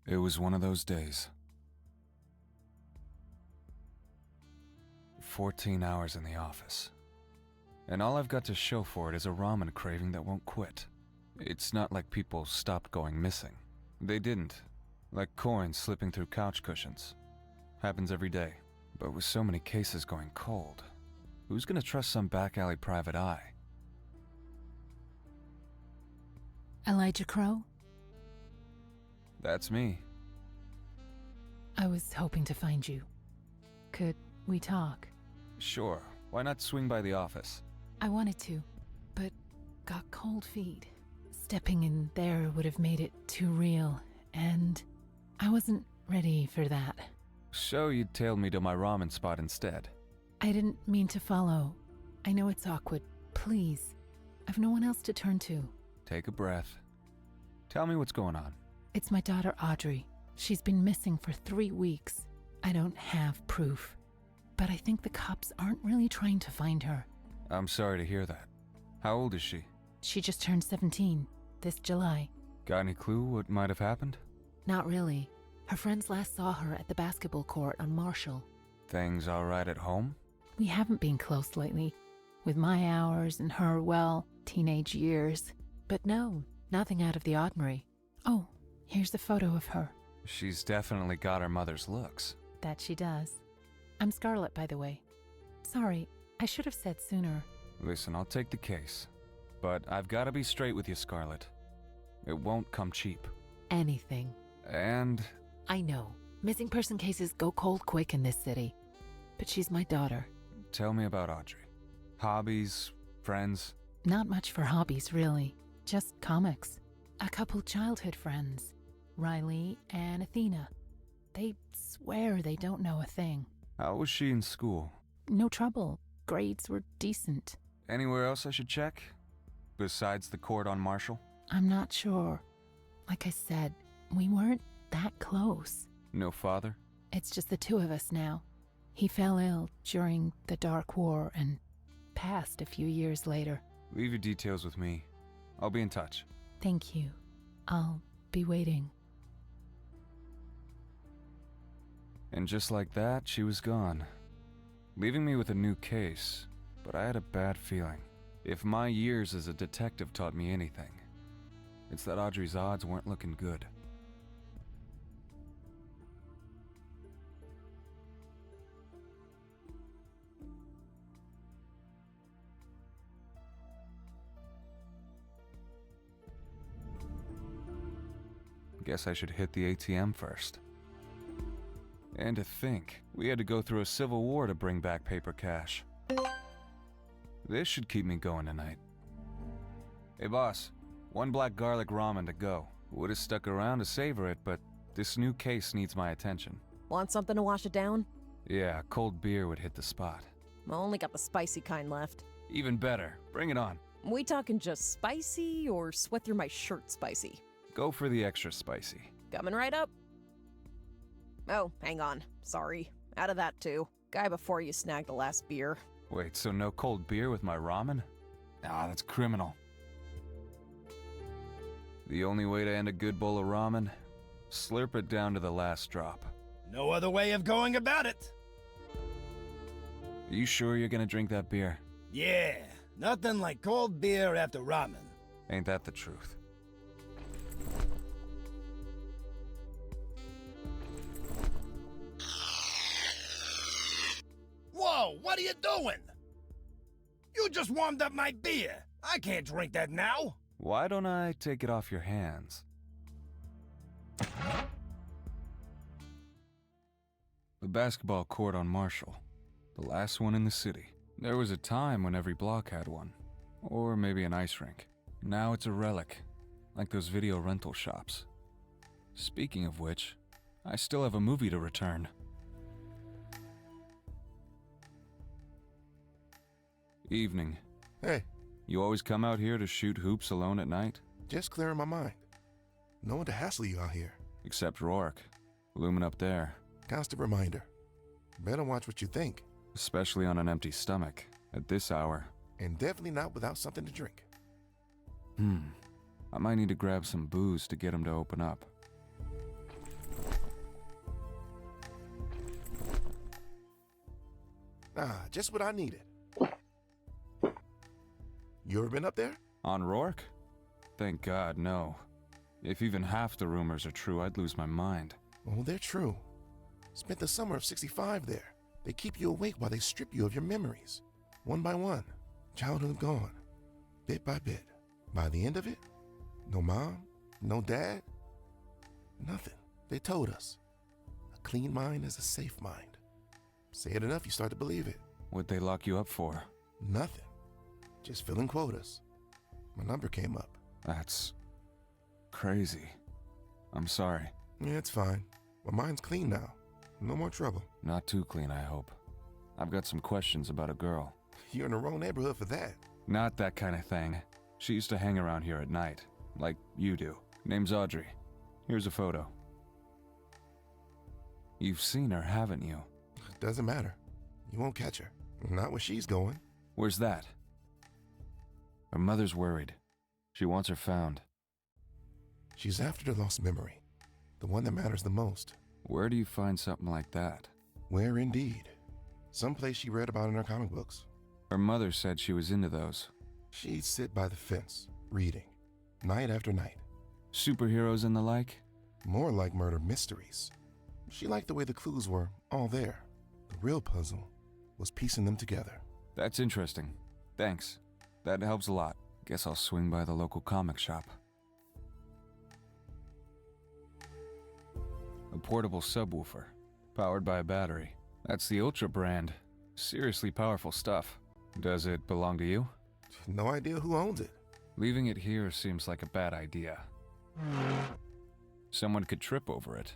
It was one of those days. 14 hours in the office. And all I've got to show for it is a ramen craving that won't quit. It's not like people stopped going missing. They didn't. Like coins slipping through couch cushions. Happens every day. But with so many cases going cold, who's gonna trust some back alley private eye? Elijah Crow? That's me. I was hoping to find you. Could we talk? Sure, why not swing by the office? I wanted to, but got cold feet. Stepping in there would have made it too real, and I wasn't ready for that. So you'd tailed me to my ramen spot instead. I didn't mean to follow. I know it's awkward. Please. I've no one else to turn to. Take a breath. Tell me what's going on. It's my daughter Audrey. She's been missing for 3 weeks. I don't have proof, but I think the cops aren't really trying to find her. I'm sorry to hear that. How old is she? She just turned 17 this July. Got any clue what might have happened? Not really. Her friends last saw her at the basketball court on Marshall. Things all right at home? We haven't been close lately. With my hours and her, well, teenage years. But no, nothing out of the ordinary. Oh, here's the photo of her. She's definitely got her mother's looks. That she does. I'm Scarlett, by the way. Sorry, I should have said sooner. Listen, I'll take the case. But I've got to be straight with you, Scarlett. It won't come cheap. Anything. And... I know. Missing person cases go cold quick in this city. But she's my daughter. Tell me about Audrey. Hobbies, friends? Not much for hobbies, really. Just comics. A couple childhood friends. Riley and Athena. They swear they don't know a thing. How was she in school? No trouble. Grades were decent. Anywhere else I should check? Besides the court on Marshall? I'm not sure. Like I said, we weren't that close. No father? It's just the two of us now. He fell ill during the Dark War and passed a few years later. Leave your details with me. I'll be in touch. Thank you. I'll be waiting. And just like that, she was gone. Leaving me with a new case, but I had a bad feeling. If my years as a detective taught me anything, it's that Audrey's odds weren't looking good. Guess I should hit the ATM first. And to think, we had to go through a civil war to bring back paper cash. This should keep me going tonight. Hey boss, 1 black garlic ramen to go. Would've stuck around to savor it, but this new case needs my attention. Want something to wash it down? Yeah, cold beer would hit the spot. I only got the spicy kind left. Even better, bring it on. We talking just spicy or sweat through my shirt spicy? Go for the extra spicy. Coming right up. Oh, hang on. Sorry. Out of that too. Guy before you snagged the last beer. Wait, so no cold beer with my ramen? Ah, that's criminal. The only way to end a good bowl of ramen? Slurp it down to the last drop. No other way of going about it. Are you sure you're gonna drink that beer? Yeah, nothing like cold beer after ramen. Ain't that the truth? Whoa, what are you doing? You just warmed up my beer. I can't drink that now. Why don't I take it off your hands? The basketball court on Marshall. The last one in the city. There was a time when every block had one. Or maybe an ice rink. Now it's a relic. Like those video rental shops. Speaking of which, I still have a movie to return. Evening. Hey, You always come out here to shoot hoops alone at night? just clearing my mind. No one to hassle you out here. Except Rourke, looming up there. Constant reminder. Better watch what you think. Especially on an empty stomach, at this hour. And definitely not without something to drink. I might need to grab some booze to get him to open up. Just what I needed. You ever been up there? On Rourke? Thank God, no. If even half the rumors are true, I'd lose my mind. Oh, they're true. Spent the summer of '65 there. They keep you awake while they strip you of your memories. One by one. Childhood gone. Bit by bit. By the end of it, no mom, no dad, nothing. They told us. A clean mind is a safe mind. Say it enough, you start to believe it. What'd they lock you up for? Nothing. Just filling quotas. My number came up. That's crazy. I'm sorry. Yeah, it's fine. My mind's clean now. No more trouble. Not too clean, I hope. I've got some questions about a girl. You're in the wrong neighborhood for that. Not that kind of thing. She used to hang around here at night, like you do. Name's Audrey. Here's a photo. You've seen her, haven't you? Doesn't matter. You won't catch her. Not where she's going. Where's that? Her mother's worried. She wants her found. She's after the lost memory. The one that matters the most. Where do you find something like that? Where indeed? Someplace she read about in her comic books. Her mother said she was into those. She'd sit by the fence, reading, night after night. Superheroes and the like? More like murder mysteries. She liked the way the clues were all there. The real puzzle was piecing them together. That's interesting. Thanks. That helps a lot. Guess I'll swing by the local comic shop. A portable subwoofer, powered by a battery. That's the Ultra brand. Seriously powerful stuff. Does it belong to you? No idea who owns it. Leaving it here seems like a bad idea. Someone could trip over it.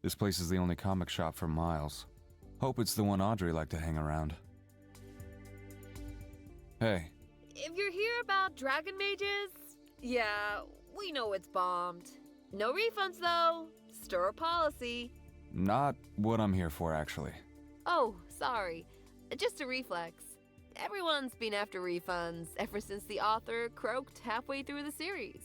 This place is the only comic shop for miles. Hope it's the one Audrey liked to hang around. Hey. If you're here about dragon mages, yeah, we know it's bombed. No refunds though. Store policy. Not what I'm here for, actually. Oh, sorry. Just a reflex. Everyone's been after refunds ever since the author croaked halfway through the series.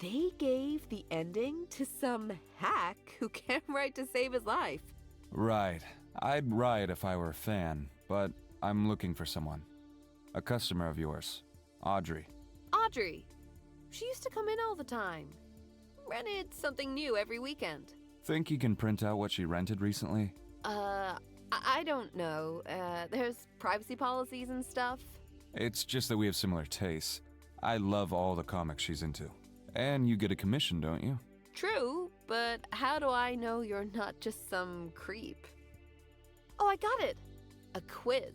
They gave the ending to some hack who can't write to save his life. Right. I'd write if I were a fan, but I'm looking for someone. A customer of yours. Audrey. Audrey. She used to come in all the time. Rented something new every weekend. Think you can print out what she rented recently? I don't know. There's privacy policies and stuff. It's just that we have similar tastes. I love all the comics she's into. And you get a commission, don't you? True, but how do I know you're not just some creep? Oh, I got it! A quiz.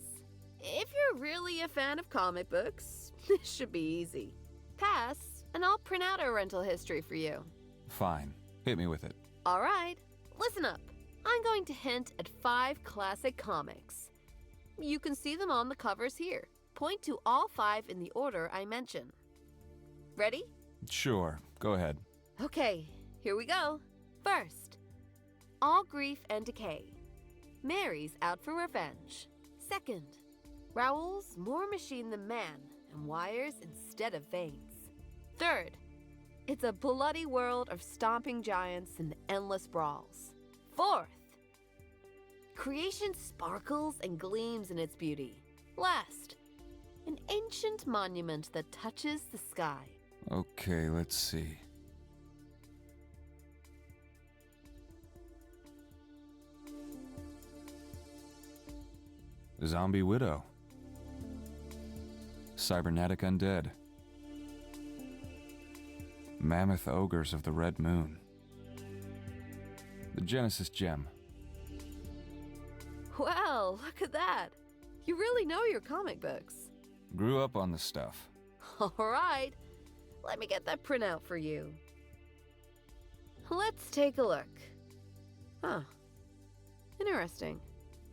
If you're really a fan of comic books, this should be easy. Pass, and I'll print out a rental history for you. Fine. Hit me with it. Alright, listen up. I'm going to hint at 5 classic comics. You can see them on the covers here. Point to all 5 in the order I mention. Ready? Sure. Go ahead. Okay, here we go. First, All Grief and Decay. Mary's out for revenge. Second, Raoul's more machine than man and wires instead of veins. Third, it's a bloody world of stomping giants and endless brawls. Fourth, creation sparkles and gleams in its beauty. Last, an ancient monument that touches the sky. Okay, let's see. Zombie Widow. Cybernetic Undead. Mammoth Ogres of the Red Moon. The Genesis Gem. Well, look at that. You really know your comic books. Grew up on this stuff. All right. Let me get that printout for you. Let's take a look. Huh. Interesting.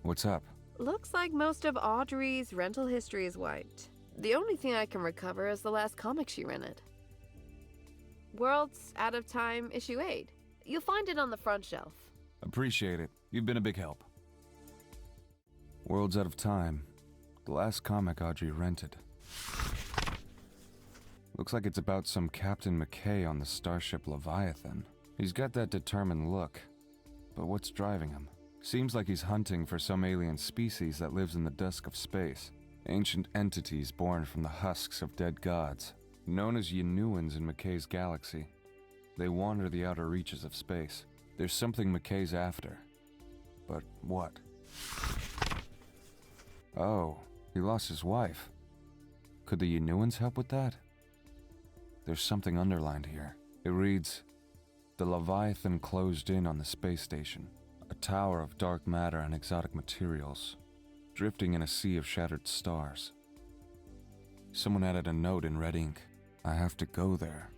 What's up? Looks like most of Audrey's rental history is wiped. The only thing I can recover is the last comic she rented. World's Out of Time, issue 8. You'll find it on the front shelf. Appreciate it. You've been a big help. World's Out of Time. The last comic Audrey rented. Looks like it's about some Captain McKay on the starship Leviathan. He's got that determined look. But what's driving him? Seems like he's hunting for some alien species that lives in the dusk of space. Ancient entities born from the husks of dead gods, known as Unravel in McKay's galaxy. They wander the outer reaches of space. There's something McKay's after. But what? Oh, he lost his wife. Could the Unrawels help with that? There's something underlined here. It reads, "The Leviathan closed in on the space station, a tower of dark matter and exotic materials, drifting in a sea of shattered stars." Someone added a note in red ink. I have to go there.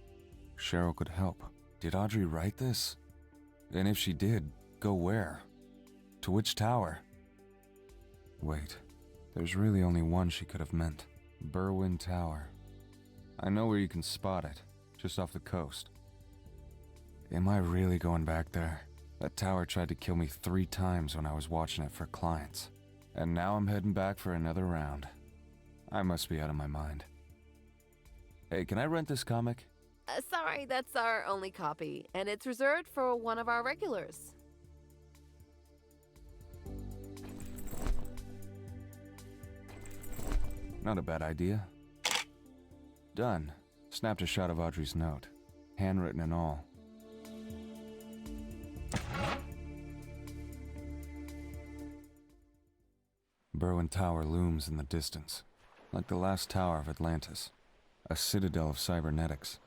Cheryl could help. Did Audrey write this? And if she did, go where? To which tower? Wait, there's really only one she could have meant. Berwyn Tower. I know where you can spot it, just off the coast. Am I really going back there? That tower tried to kill me 3 times when I was watching it for clients. And now I'm heading back for another round. I must be out of my mind. Hey, can I rent this comic? Sorry, that's our only copy, and it's reserved for one of our regulars. Not a bad idea. Done. Snapped a shot of Audrey's note, handwritten and all. Berwyn Tower looms in the distance, like the last tower of Atlantis, a citadel of cybernetics,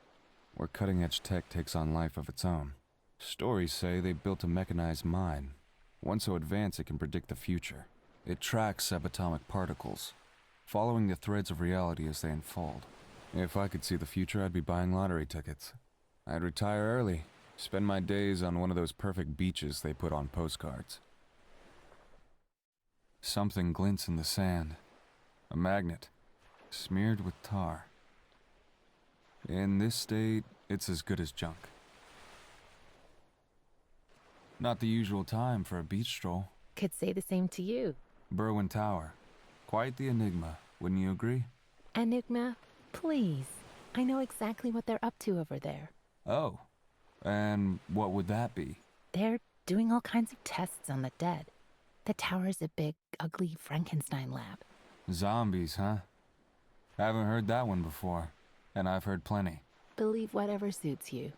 where cutting-edge tech takes on life of its own. Stories say they built a mechanized mine, one so advanced it can predict the future. It tracks subatomic particles, following the threads of reality as they unfold. If I could see the future, I'd be buying lottery tickets. I'd retire early, spend my days on one of those perfect beaches they put on postcards. Something glints in the sand. A magnet, smeared with tar. In this state, it's as good as junk. Not the usual time for a beach stroll. Could say the same to you. Berwyn Tower. Quite the enigma, wouldn't you agree? Enigma, please. I know exactly what they're up to over there. Oh, and what would that be? They're doing all kinds of tests on the dead. The tower's a big, ugly Frankenstein lab. Zombies, huh? Haven't heard that one before, and I've heard plenty. Believe whatever suits you.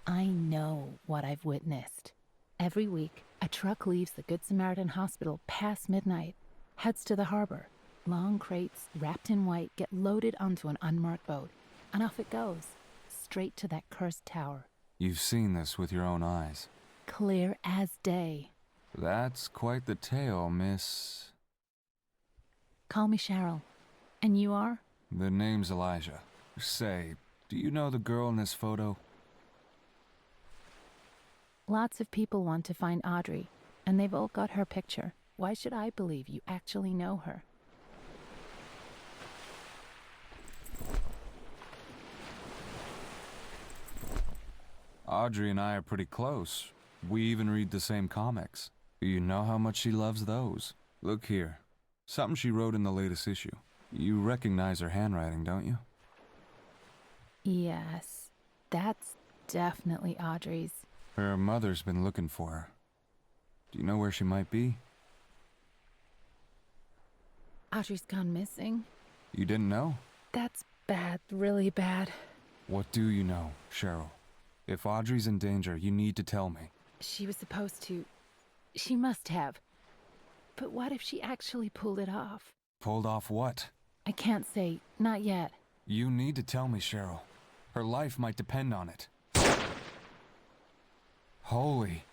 I know what I've witnessed. Every week, a truck leaves the Good Samaritan Hospital past midnight, heads to the harbor. Long crates, wrapped in white, get loaded onto an unmarked boat, and off it goes, straight to that cursed tower. You've seen this with your own eyes. Clear as day. That's quite the tale, Miss... Call me Cheryl. And you are? The name's Elijah. Say, do you know the girl in this photo? Lots of people want to find Audrey, and they've all got her picture. Why should I believe you actually know her? Audrey and I are pretty close. We even read the same comics. You know how much she loves those. Look here. Something she wrote in the latest issue. You recognize her handwriting, don't you? Yes, that's definitely Audrey's. Her mother's been looking for her. Do you know where she might be? Audrey's gone missing. You didn't know? That's bad, really bad. What do you know, Cheryl? If Audrey's in danger, you need to tell me. She was supposed to. She must have. But what if she actually pulled it off? Pulled off what? I can't say, not yet. You need to tell me, Cheryl. Her life might depend on it. Holy.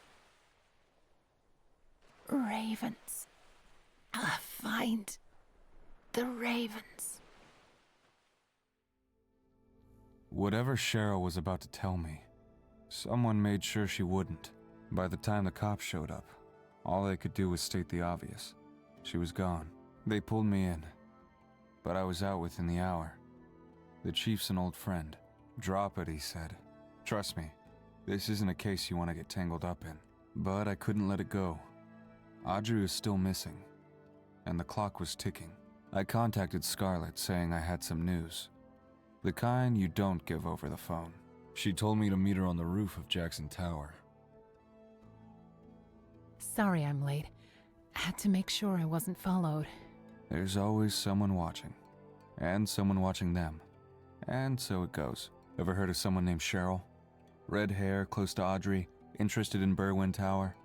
Ravens. Find the ravens. Whatever Cheryl was about to tell me, someone made sure she wouldn't. By the time the cops showed up, all they could do was state the obvious. She was gone. They pulled me in, but I was out within the hour. The chief's an old friend. Drop it, he said. Trust me, this isn't a case you want to get tangled up in. But I couldn't let it go. Audrey was still missing, and the clock was ticking. I contacted Scarlett saying I had some news. The kind you don't give over the phone. She told me to meet her on the roof of Jackson Tower. Sorry I'm late. Had to make sure I wasn't followed. There's always someone watching. And someone watching them. And so it goes. Ever heard of someone named Cheryl? Red hair, close to Audrey, interested in Berwyn Tower?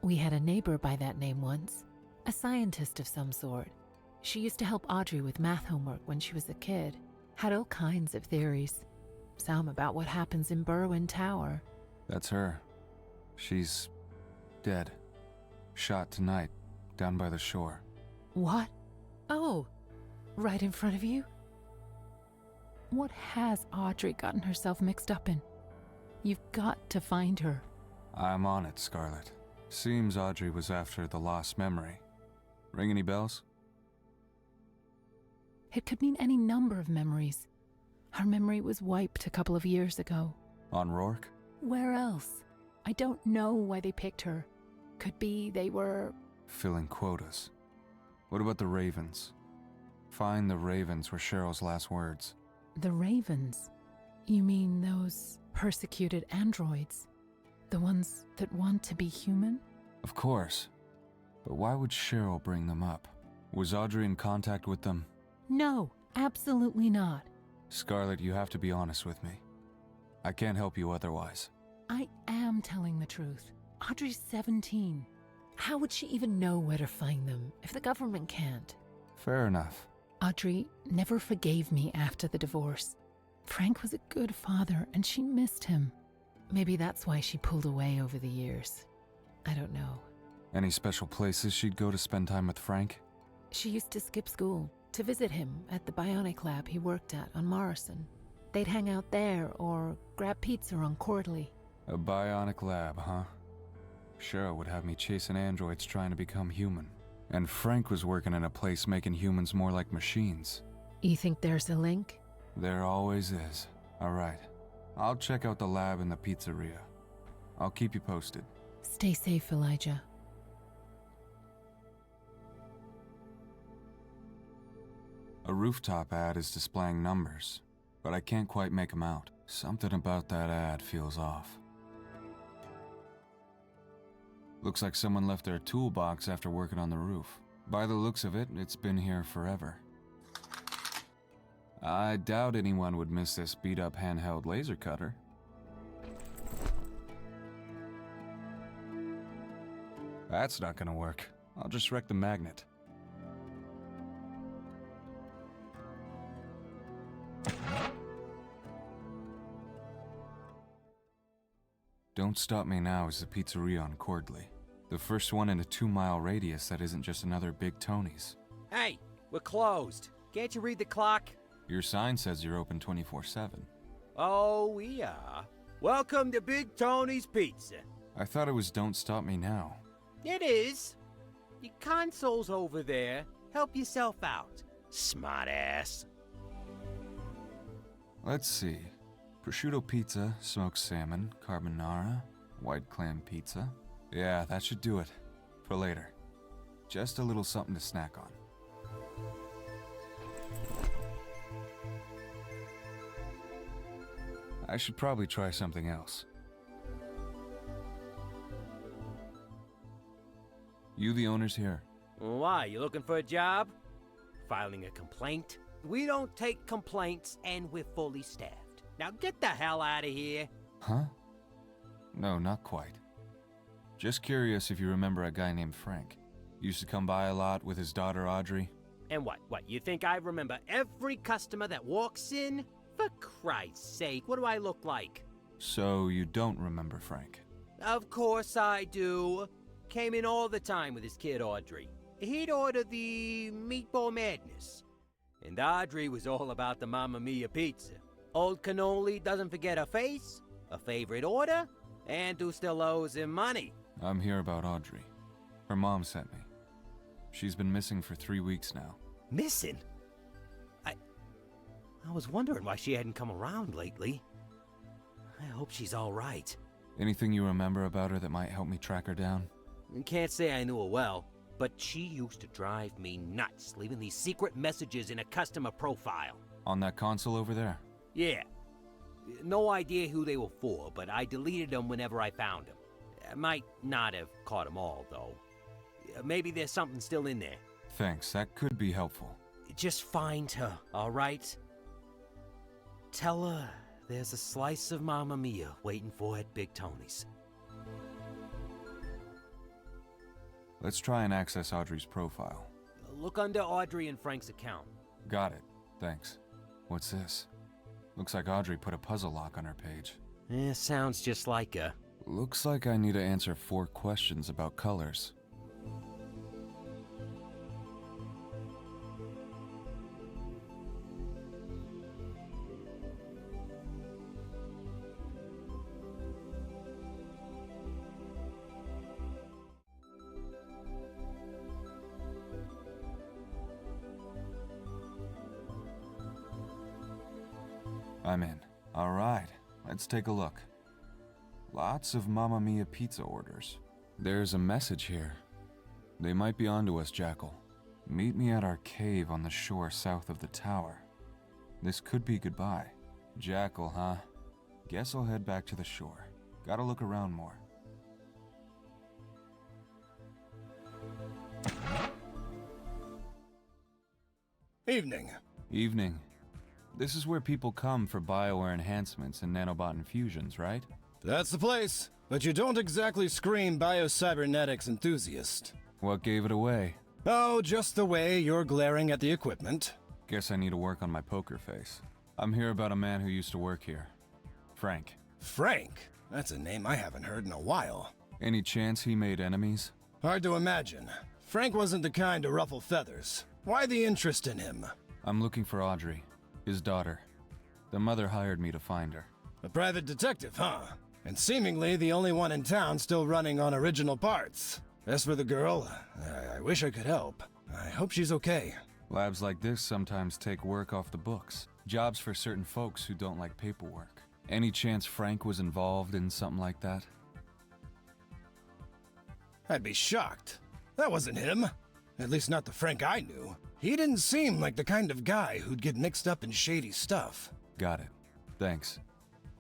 We had a neighbor by that name once. A scientist of some sort. She used to help Audrey with math homework when she was a kid. Had all kinds of theories. Some about what happens in Berwyn Tower. That's her. She's dead. Shot tonight, down by the shore. What? Oh, right in front of you? What has Audrey gotten herself mixed up in? You've got to find her. I'm on it, Scarlet. Seems Audrey was after the lost memory. Ring any bells? It could mean any number of memories. Her memory was wiped a couple of years ago. On Rourke? Where else? I don't know why they picked her. Could be they were... Filling quotas. What about the Ravens? Find the Ravens were Cheryl's last words. The Ravens? You mean those persecuted androids? The ones that want to be human? Of course. But why would Cheryl bring them up? Was Audrey in contact with them? No, absolutely not. Scarlet, you have to be honest with me. I can't help you otherwise. I am telling the truth. Audrey's 17. How would she even know where to find them if the government can't? Fair enough. Audrey never forgave me after the divorce. Frank was a good father and she missed him. Maybe that's why she pulled away over the years. I don't know. Any special places she'd go to spend time with Frank? She used to skip school to visit him at the bionic lab he worked at on Morrison. They'd hang out there or grab pizza on Quarterly. A bionic lab, huh? Cheryl would have me chasing androids trying to become human. And Frank was working in a place making humans more like machines. You think there's a link? There always is. All right. I'll check out the lab and the pizzeria. I'll keep you posted. Stay safe, Elijah. A rooftop ad is displaying numbers, but I can't quite make them out. Something about that ad feels off. Looks like someone left their toolbox after working on the roof. By the looks of it, it's been here forever. I doubt anyone would miss this beat-up handheld laser cutter. That's not gonna work. I'll just wreck the magnet. Don't Stop Me Now is the pizzeria on Cordley. The first one in a 2-mile radius that isn't just another Big Tony's. Hey, we're closed. Can't you read the clock? Your sign says you're open 24/7. Oh, we are. Welcome to Big Tony's Pizza. I thought it was Don't Stop Me Now. It is. Your console's over there. Help yourself out, smartass. Let's see. Prosciutto pizza, smoked salmon, carbonara, white clam pizza. Yeah, that should do it. For later. Just a little something to snack on. I should probably try something else. You the owners here? Why, you looking for a job? Filing a complaint? We don't take complaints and we're fully staffed. Now get the hell out of here. Huh? No, not quite. Just curious if you remember a guy named Frank. Used to come by a lot with his daughter Audrey. And what, you think I remember every customer that walks in? For Christ's sake, what do I look like? So you don't remember Frank? Of course I do. Came in all the time with his kid Audrey. He'd order the meatball madness. And Audrey was all about the Mamma Mia pizza. Old cannoli doesn't forget her face, a favorite order, and who still owes him money. I'm here about Audrey. Her mom sent me. She's been missing for 3 weeks now. Missing? I was wondering why she hadn't come around lately. I hope she's all right. Anything you remember about her that might help me track her down? Can't say I knew her well, but she used to drive me nuts, leaving these secret messages in a customer profile. On that console over there? Yeah, No idea who they were for, but I deleted them whenever I found them. I might not have caught them all, though. Maybe there's something still in there. Thanks, that could be helpful. Just find her, all right? Tell her there's a slice of Mamma Mia waiting for her at Big Tony's. Let's try and access Audrey's profile. Look under Audrey and Frank's account. Got it. Thanks. What's this? Looks like Audrey put a puzzle lock on her page. Sounds just like her. Looks like I need to answer 4 questions about colors. I'm in. All right, let's take a look. Lots of Mamma Mia pizza orders. There's a message here. They might be onto us, Jackal. Meet me at our cave on the shore south of the tower. This could be goodbye. Jackal, huh? Guess I'll head back to the shore. Gotta look around more. Evening. Evening. This is where people come for Bioware enhancements and nanobot infusions, right? That's the place, but you don't exactly scream biocybernetics enthusiast. What gave it away? Oh, just the way you're glaring at the equipment. Guess I need to work on my poker face. I'm here about a man who used to work here. Frank. Frank? That's a name I haven't heard in a while. Any chance he made enemies? Hard to imagine. Frank wasn't the kind to ruffle feathers. Why the interest in him? I'm looking for Audrey, his daughter. The mother hired me to find her. A private detective, huh? And seemingly the only one in town still running on original parts. As for the girl, I wish I could help. I hope she's okay. Labs like this sometimes take work off the books. Jobs for certain folks who don't like paperwork. Any chance Frank was involved in something like that? I'd be shocked. That wasn't him. At least not the Frank I knew. He didn't seem like the kind of guy who'd get mixed up in shady stuff. Got it. Thanks.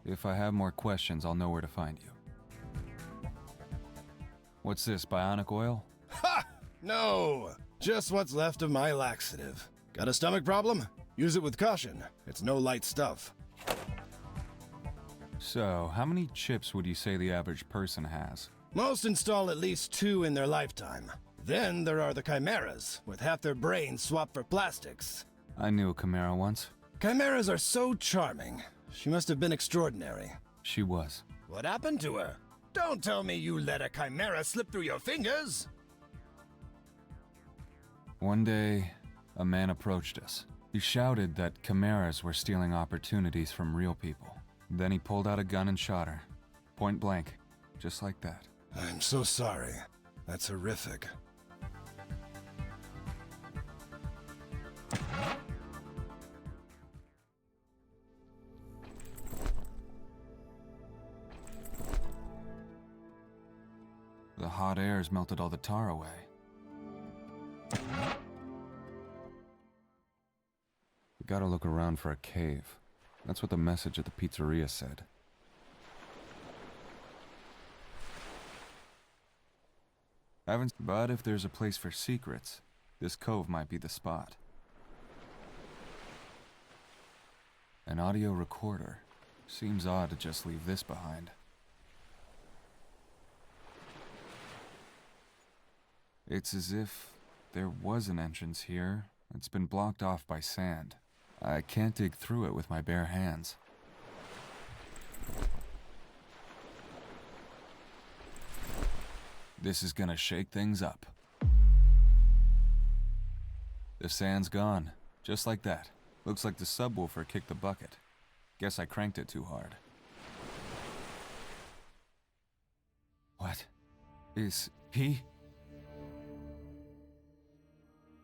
If I have more questions, I'll know where to find you. What's this, bionic oil? Ha! No! Just what's left of my laxative. Got a stomach problem? Use it with caution. It's no light stuff. So, how many chips would you say the average person has? Most install at least 2 in their lifetime. Then there are the chimeras, with half their brains swapped for plastics. I knew a chimera once. Chimeras are so charming. She must have been extraordinary. She was. What happened to her? Don't tell me you let a chimera slip through your fingers! One day, a man approached us. He shouted that chimeras were stealing opportunities from real people. Then he pulled out a gun and shot her. Point blank. Just like that. I'm so sorry. That's horrific. The hot air's melted all the tar away. We gotta look around for a cave. That's what the message at the pizzeria said. But if there's a place for secrets, this cove might be the spot. An audio recorder. Seems odd to just leave this behind. It's as if there was an entrance here. It's been blocked off by sand. I can't dig through it with my bare hands. This is gonna shake things up. The sand's gone, just like that. Looks like the subwoofer kicked the bucket. Guess I cranked it too hard. What? Is he?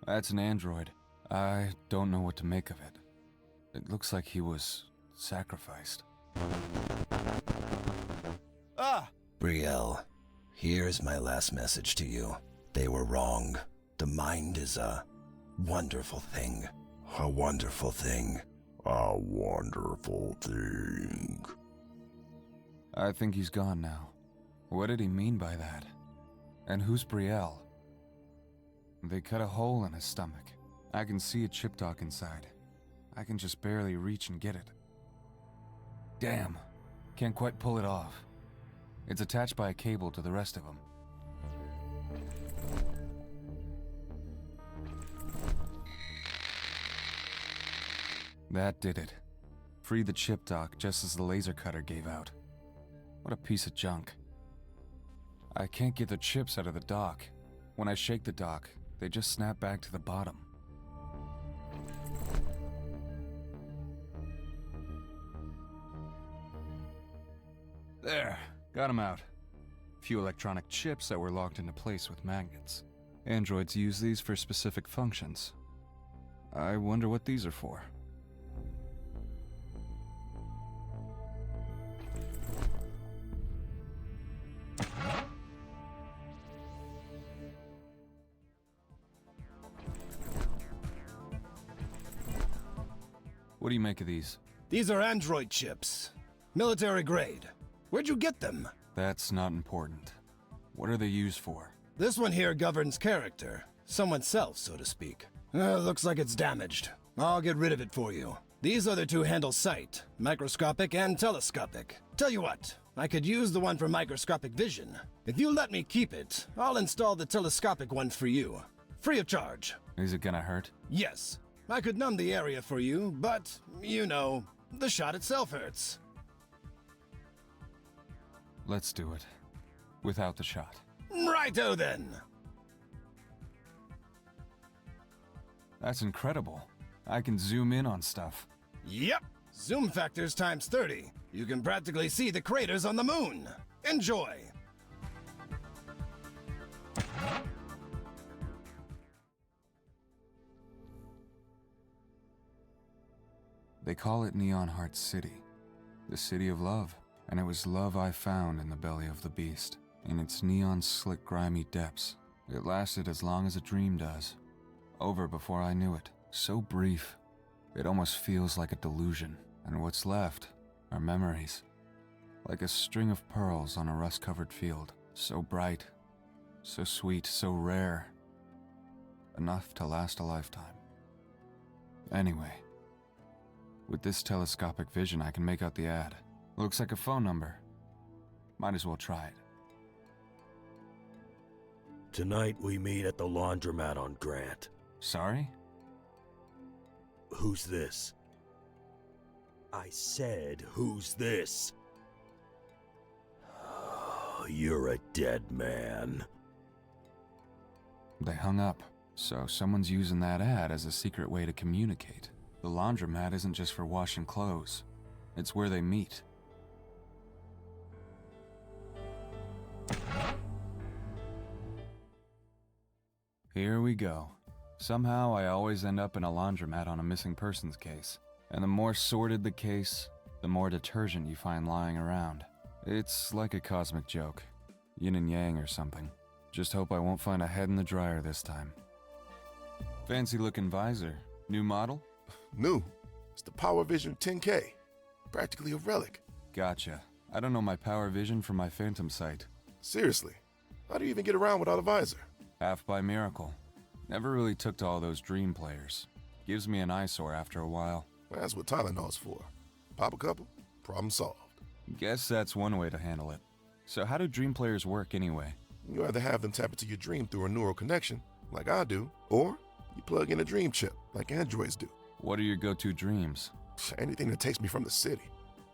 That's an android. I don't know what to make of it. It looks like he was sacrificed. Ah! Brielle, here's my last message to you. They were wrong. The mind is a wonderful thing. A wonderful thing. A wonderful thing. I think he's gone now. What did he mean by that? And who's Brielle? They cut a hole in his stomach. I can see a chip dock inside. I can just barely reach and get it. Damn, can't quite pull it off. It's attached by a cable to the rest of him. That did it. Free the chip dock just as the laser cutter gave out. What a piece of junk. I can't get the chips out of the dock. When I shake the dock, they just snap back to the bottom. There, got him out. Few electronic chips that were locked into place with magnets. Androids use these for specific functions. I wonder what these are for. What do you make of these? These are android chips. Military grade. Where'd you get them? That's not important. What are they used for? This one here governs character. Someone's self, so to speak. Looks like it's damaged. I'll get rid of it for you. These other two handle sight, microscopic and telescopic. Tell you what, I could use the one for microscopic vision. If you let me keep it, I'll install the telescopic one for you. Free of charge. Is it gonna hurt? Yes. I could numb the area for you, but, you know, the shot itself hurts. Let's do it. Without the shot. Righto then! That's incredible. I can zoom in on stuff. Yep! Zoom factors times 30. You can practically see the craters on the moon. Enjoy! They call it Neon Heart City, the city of love, and it was love I found in the belly of the beast, in its neon slick grimy depths. It lasted as long as a dream does. Over before I knew it, so brief. It almost feels like a delusion, and what's left are memories. Like a string of pearls on a rust-covered field, so bright, so sweet, so rare. Enough to last a lifetime. Anyway, with this telescopic vision, I can make out the ad. Looks like a phone number. Might as well try it. Tonight we meet at the laundromat on Grant. Sorry? Who's this? I said, who's this? You're a dead man. They hung up, so someone's using that ad as a secret way to communicate. The laundromat isn't just for washing clothes. It's where they meet. Here we go. Somehow I always end up in a laundromat on a missing persons case. And the more sordid the case, the more detergent you find lying around. It's like a cosmic joke. Yin and yang or something. Just hope I won't find a head in the dryer this time. Fancy looking visor. New model? New. It's the Power Vision 10K. Practically a relic. Gotcha. I don't know my power vision from my phantom sight. Seriously. How do you even get around without a visor? Half by miracle. Never really took to all those dream players. Gives me an eyesore after a while. That's what Tylenol's for. Pop a couple, problem solved. Guess that's one way to handle it. So how do dream players work anyway? You either have them tap into your dream through a neural connection, like I do, or you plug in a dream chip, like androids do. What are your go-to dreams? Anything that takes me from the city.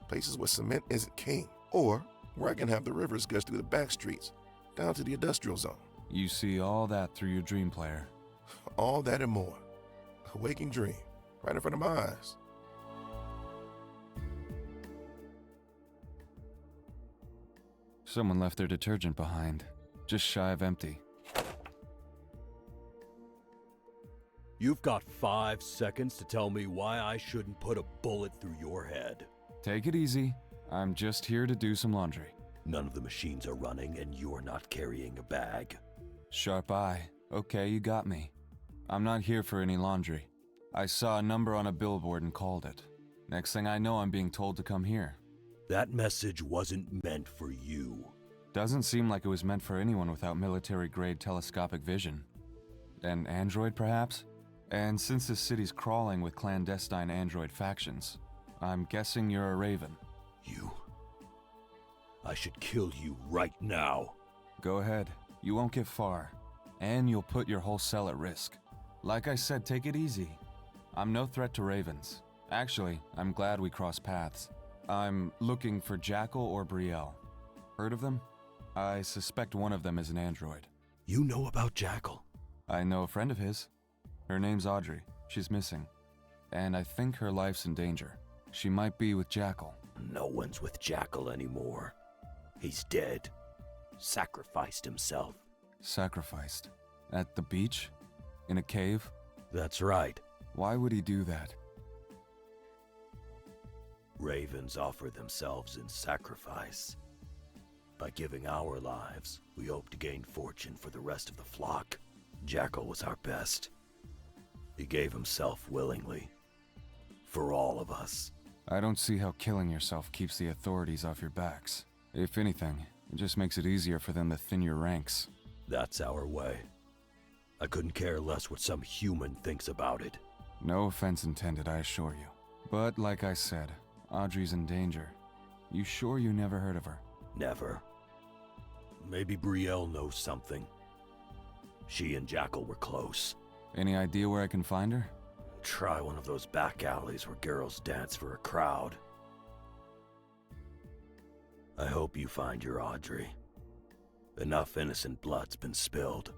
Places where cement isn't king. Or where I can have the rivers gush through the back streets, down to the industrial zone. You see all that through your dream player. All that and more. A waking dream, right in front of my eyes. Someone left their detergent behind, just shy of empty. You've got 5 seconds to tell me why I shouldn't put a bullet through your head. Take it easy. I'm just here to do some laundry. None of the machines are running and you're not carrying a bag. Sharp eye. Okay, you got me. I'm not here for any laundry. I saw a number on a billboard and called it. Next thing I know, I'm being told to come here. That message wasn't meant for you. Doesn't seem like it was meant for anyone without military-grade telescopic vision. An android, perhaps? And since this city's crawling with clandestine android factions, I'm guessing you're a Raven. You. I should kill you right now. Go ahead. You won't get far. And you'll put your whole cell at risk. Like I said, take it easy. I'm no threat to Ravens. Actually, I'm glad we crossed paths. I'm looking for Jackal or Brielle. Heard of them? I suspect one of them is an android. You know about Jackal? I know a friend of his. Her name's Audrey. She's missing. And I think her life's in danger. She might be with Jackal. No one's with Jackal anymore. He's dead. Sacrificed himself. Sacrificed? At the beach? In a cave? That's right. Why would he do that? Ravens offer themselves in sacrifice. By giving our lives, we hope to gain fortune for the rest of the flock. Jackal was our best. He gave himself willingly. For all of us. I don't see how killing yourself keeps the authorities off your backs. If anything, it just makes it easier for them to thin your ranks. That's our way. I couldn't care less what some human thinks about it. No offense intended, I assure you. But like I said, Audrey's in danger. You sure you never heard of her? Never. Maybe Brielle knows something. She and Jackal were close. Any idea where I can find her? Try one of those back alleys where girls dance for a crowd. I hope you find your Audrey. Enough innocent blood's been spilled.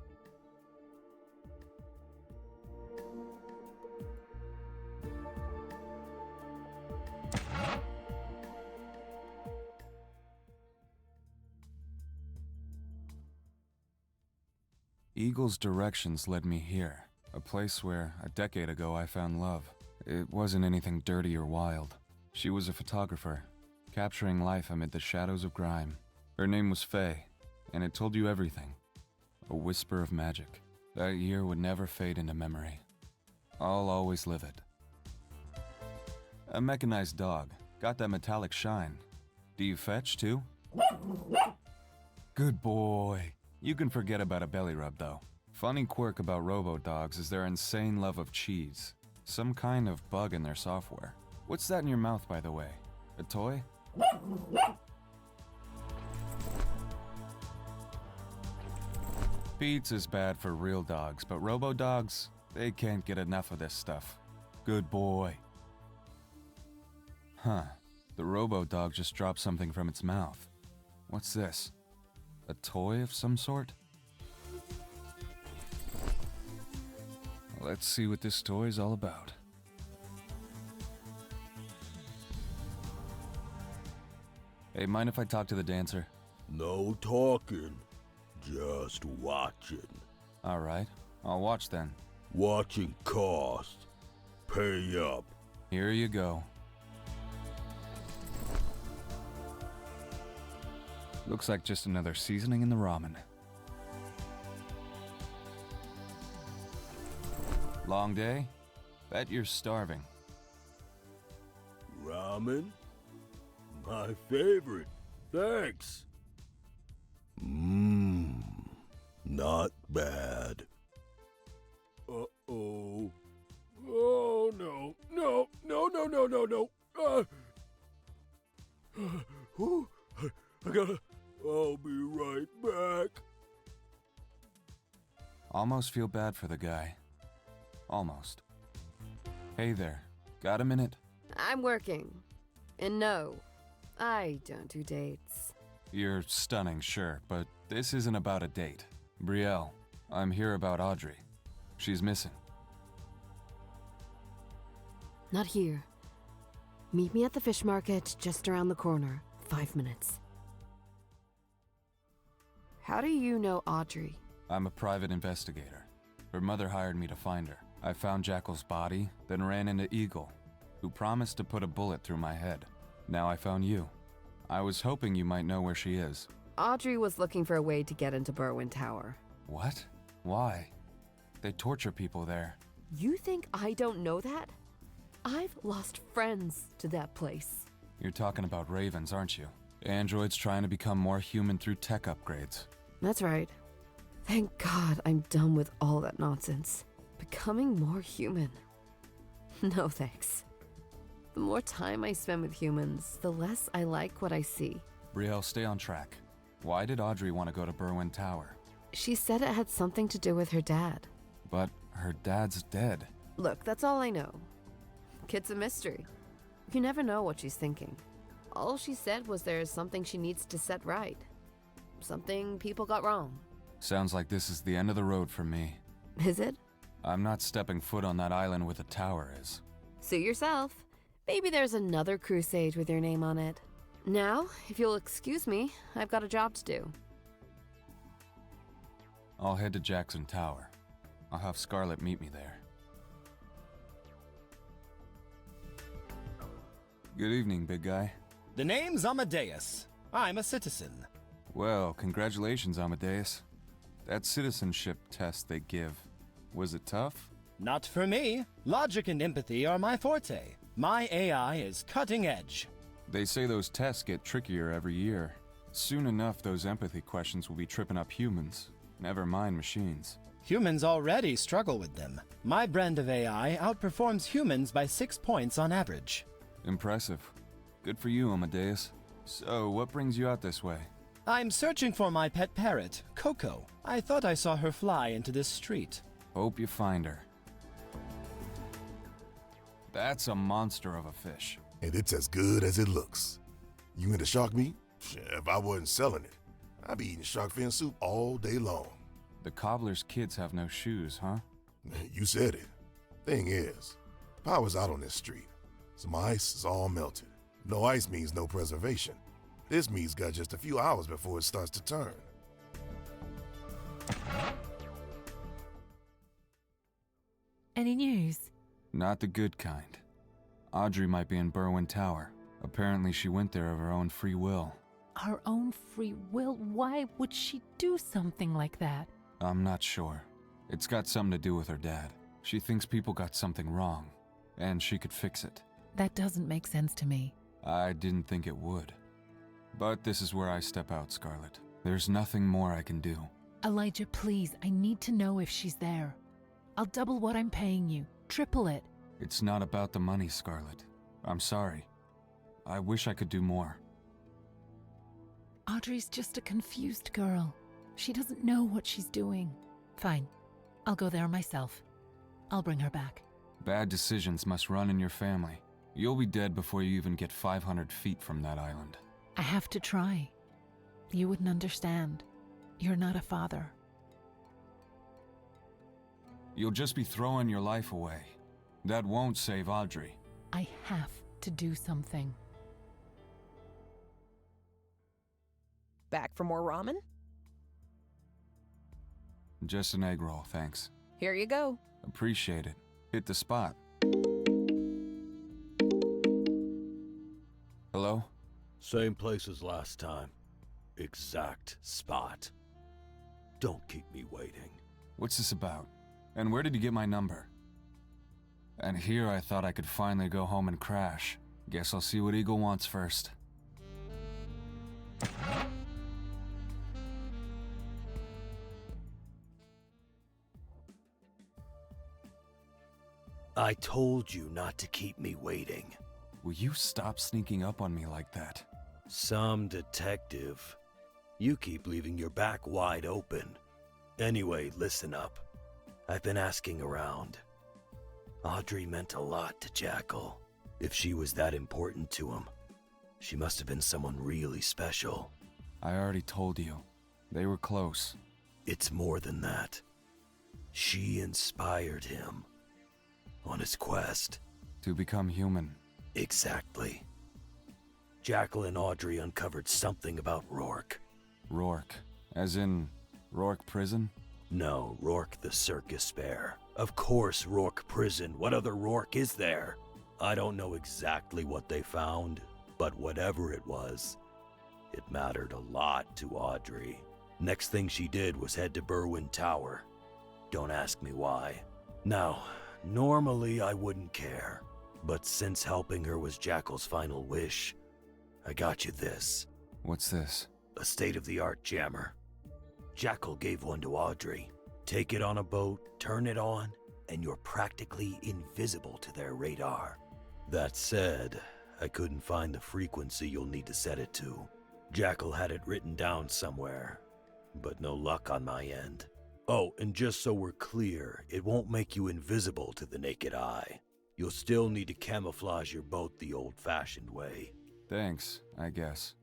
Eagle's directions led me here, a place where, a decade ago, I found love. It wasn't anything dirty or wild. She was a photographer, capturing life amid the shadows of grime. Her name was Faye, and it told you everything. A whisper of magic. That year would never fade into memory. I'll always live it. A mechanized dog. Got that metallic shine. Do you fetch, too? Good boy. You can forget about a belly rub, though. Funny quirk about robo-dogs is their insane love of cheese. Some kind of bug in their software. What's that in your mouth, by the way? A toy? Pizza's bad for real dogs, but robo-dogs, they can't get enough of this stuff. Good boy. Huh. The robo-dog just dropped something from its mouth. What's this? A toy of some sort? Let's see what this toy's all about. Hey, mind if I talk to the dancer? No talking, just watching. Alright, I'll watch then. Watching cost. Pay up. Here you go. Looks like just another seasoning in the ramen. Long day? Bet you're starving. Ramen? My favorite. Thanks. Not bad. Uh-oh. Oh, no. No, no, no, no, no, no. I gotta... I'll be right back. Almost feel bad for the guy. Almost. Hey there. Got a minute? I'm working. And no, I don't do dates. You're stunning, sure, but this isn't about a date. Brielle, I'm here about Audrey. She's missing. Not here. Meet me at the fish market just around the corner. 5 minutes. How do you know Audrey? I'm a private investigator. Her mother hired me to find her. I found Jackal's body, then ran into Eagle, who promised to put a bullet through my head. Now I found you. I was hoping you might know where she is. Audrey was looking for a way to get into Berwyn Tower. What? Why? They torture people there. You think I don't know that? I've lost friends to that place. You're talking about ravens, aren't you? Androids trying to become more human through tech upgrades. That's right. Thank God I'm done with all that nonsense. Becoming more human. No thanks. The more time I spend with humans, the less I like what I see. Brielle, stay on track. Why did Audrey want to go to Berwyn Tower? She said it had something to do with her dad. But her dad's dead. Look, that's all I know. Kid's a mystery. You never know what she's thinking. All she said was there's something she needs to set right. Something people got wrong. Sounds like this is the end of the road for me. Is it? I'm not stepping foot on that island where the tower is. Suit yourself. Maybe there's another crusade with your name on it. Now, if you'll excuse me, I've got a job to do. I'll head to Jackson Tower. I'll have Scarlet meet me there. Good evening, big guy. The name's Amadeus. I'm a citizen. Well, congratulations, Amadeus. That citizenship test they give, was it tough? Not for me. Logic and empathy are my forte. My AI is cutting edge. They say those tests get trickier every year. Soon enough, those empathy questions will be tripping up humans, never mind machines. Humans already struggle with them. My brand of AI outperforms humans by 6 points on average. Impressive. Good for you, Amadeus. So, what brings you out this way? I'm searching for my pet parrot, Coco. I thought I saw her fly into this street. Hope you find her. That's a monster of a fish. And it's as good as it looks. You into shark meat? If I wasn't selling it, I'd be eating shark fin soup all day long. The cobbler's kids have no shoes, huh? You said it. Thing is, power's out on this street, so my ice is all melted. No ice means no preservation. This meat's got just a few hours before it starts to turn. Any news? Not the good kind. Audrey might be in Berwyn Tower. Apparently she went there of her own free will. Her own free will? Why would she do something like that? I'm not sure. It's got something to do with her dad. She thinks people got something wrong, and she could fix it. That doesn't make sense to me. I didn't think it would. But this is where I step out, Scarlet. There's nothing more I can do. Elijah, please, I need to know if she's there. I'll double what I'm paying you. Triple it. It's not about the money, Scarlet. I'm sorry. I wish I could do more. Audrey's just a confused girl. She doesn't know what she's doing. Fine. I'll go there myself. I'll bring her back. Bad decisions must run in your family. You'll be dead before you even get 500 feet from that island. I have to try. You wouldn't understand. You're not a father. You'll just be throwing your life away. That won't save Audrey. I have to do something. Back for more ramen? Just an egg roll, thanks. Here you go. Appreciate it. Hit the spot. Hello? Same place as last time. Exact spot. Don't keep me waiting. What's this about? And where did you get my number? And here I thought I could finally go home and crash. Guess I'll see what Eagle wants first. I told you not to keep me waiting. Will you stop sneaking up on me like that? Some detective. You keep leaving your back wide open. Anyway, listen up. I've been asking around. Audrey meant a lot to Jackal. If she was that important to him, she must have been someone really special. I already told you. They were close. It's more than that. She inspired him on his quest. To become human. Exactly. Jackal and Audrey uncovered something about Rourke. Rourke. As in, Rourke Prison? No, Rourke the circus bear. Of course, Rourke Prison. What other Rourke is there? I don't know exactly what they found, but whatever it was, it mattered a lot to Audrey. Next thing she did was head to Berwyn Tower. Don't ask me why. Now, normally I wouldn't care, But since helping her was Jackal's final wish, I got you this. What's this? A state-of-the-art jammer. Jackal gave one to Audrey. Take it on a boat, turn it on, and you're practically invisible to their radar. That said, I couldn't find the frequency you'll need to set it to. Jackal had it written down somewhere, but no luck on my end. Oh, and just so we're clear, it won't make you invisible to the naked eye. You'll still need to camouflage your boat the old-fashioned way. Thanks, I guess.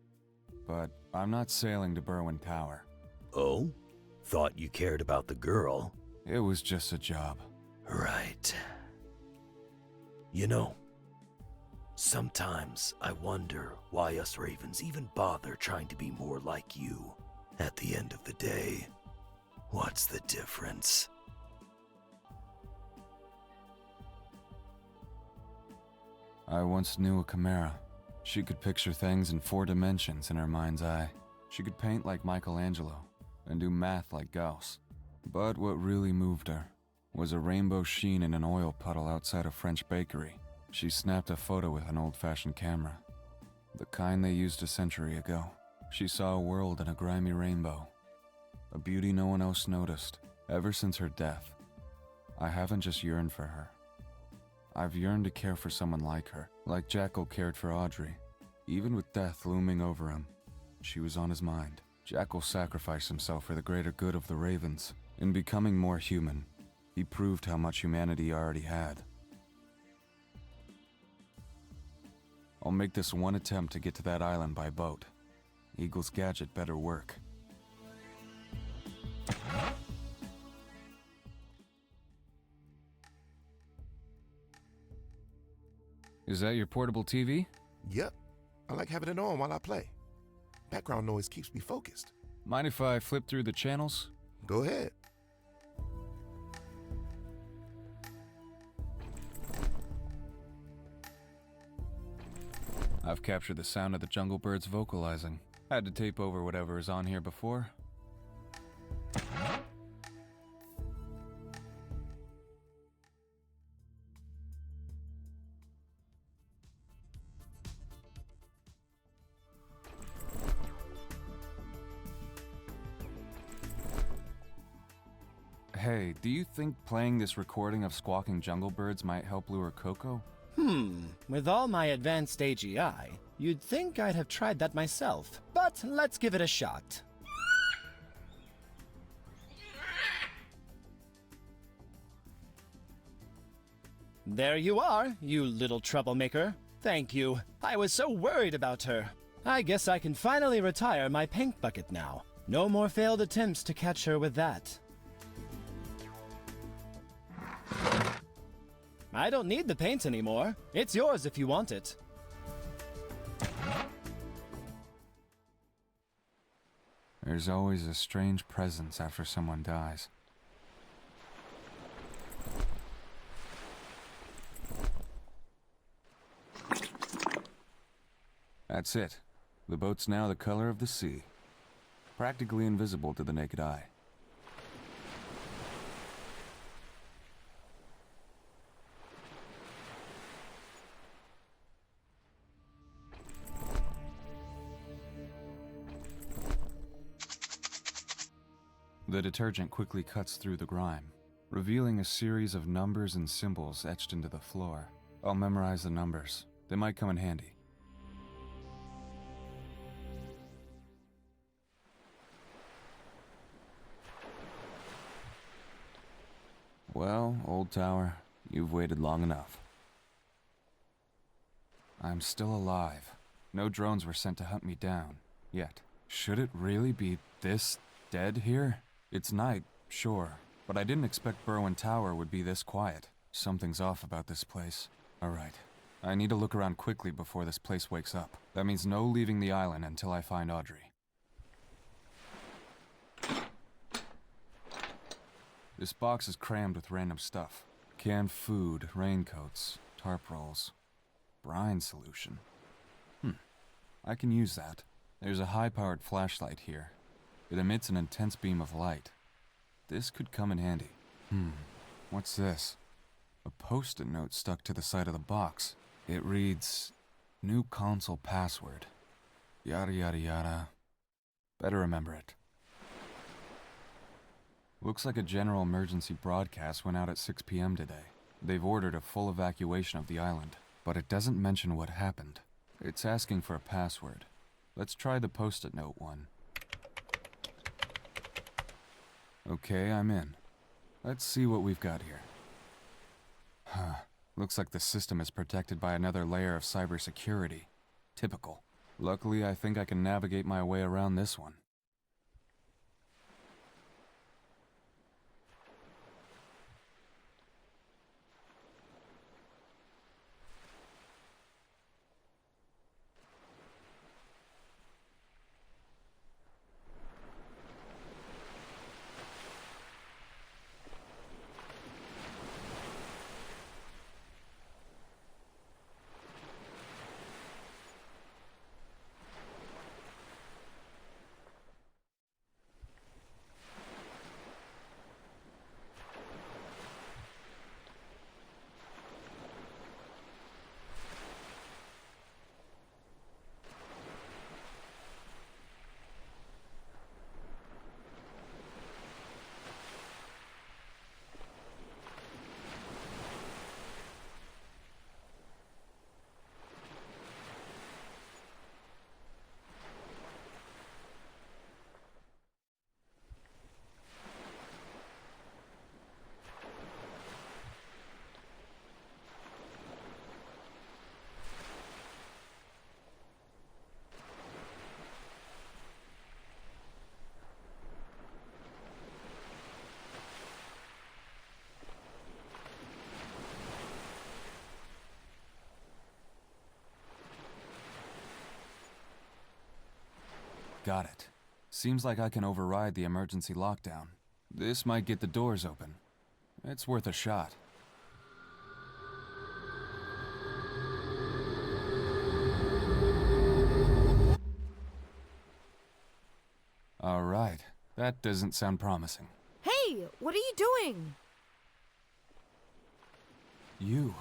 But I'm not sailing to Berwyn Tower. Oh? Thought you cared about the girl. It was just a job. Right. You know, sometimes I wonder why us Ravens even bother trying to be more like you. At the end of the day, what's the difference? I once knew a chimera. She could picture things in 4 dimensions in her mind's eye. She could paint like Michelangelo and do math like Gauss. But what really moved her was a rainbow sheen in an oil puddle outside a French bakery. She snapped a photo with an old-fashioned camera, the kind they used a century ago. She saw a world in a grimy rainbow, a beauty no one else noticed. Ever since her death, I haven't just yearned for her. I've yearned to care for someone like her, like Jackal cared for Audrey. Even with death looming over him, she was on his mind. Jackal sacrificed himself for the greater good of the Ravens. In becoming more human, he proved how much humanity he already had. I'll make this one attempt to get to that island by boat. Eagle's gadget better work. Is that your portable TV? Yep. I like having it on while I play. Background noise keeps me focused. Mind if I flip through the channels? Go ahead. I've captured the sound of the jungle birds vocalizing. Had to tape over whatever is on here before. Hey, do you think playing this recording of squawking jungle birds might help lure Coco? With all my advanced AGI, you'd think I'd have tried that myself. But let's give it a shot. There you are, you little troublemaker. Thank you. I was so worried about her. I guess I can finally retire my paint bucket now. No more failed attempts to catch her with that. I don't need the paint anymore. It's yours if you want it. There's always a strange presence after someone dies. That's it. The boat's now the color of the sea. Practically invisible to the naked eye. The detergent quickly cuts through the grime, revealing a series of numbers and symbols etched into the floor. I'll memorize the numbers. They might come in handy. Well, old tower, you've waited long enough. I'm still alive. No drones were sent to hunt me down, yet. Should it really be this dead here? It's night, sure, but I didn't expect Berwyn Tower would be this quiet. Something's off about this place. Alright, I need to look around quickly before this place wakes up. That means no leaving the island until I find Audrey. This box is crammed with random stuff. Canned food, raincoats, tarp rolls, brine solution. I can use that. There's a high-powered flashlight here. It emits an intense beam of light. This could come in handy. What's this? A post-it note stuck to the side of the box. It reads, "New console password. Yada yada yada. Better remember it." Looks like a general emergency broadcast went out at 6 p.m. today. They've ordered a full evacuation of the island, but it doesn't mention what happened. It's asking for a password. Let's try the post-it note one. Okay, I'm in. Let's see what we've got here. Huh. Looks like the system is protected by another layer of cybersecurity. Typical. Luckily, I think I can navigate my way around this one. Got it. Seems like I can override the emergency lockdown. This might get the doors open. It's worth a shot. All right. That doesn't sound promising. Hey, what are you doing? You're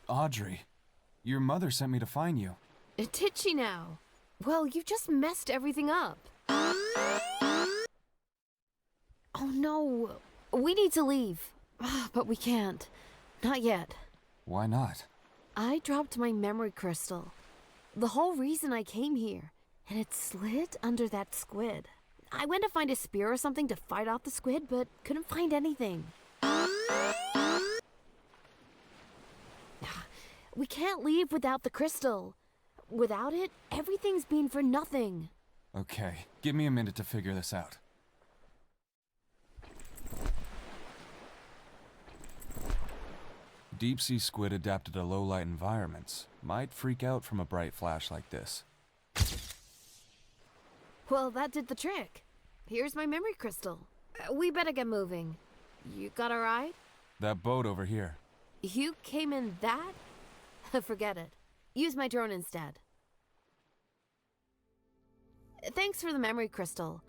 Audrey. Your mother sent me to find you. Did she now? Well, you just messed everything up. Oh no, we need to leave. But we can't. Not yet. Why not? I dropped my memory crystal. The whole reason I came here. And it slid under that squid. I went to find a spear or something to fight off the squid, but couldn't find anything. We can't leave without the crystal. Without it, everything's been for nothing. Okay, give me a minute to figure this out. Deep-sea squid adapted to low-light environments. Might freak out from a bright flash like this. Well, that did the trick. Here's my memory crystal. We better get moving. You got a ride? That boat over here. You came in that? Forget it. Use my drone instead. Thanks for the memory crystal.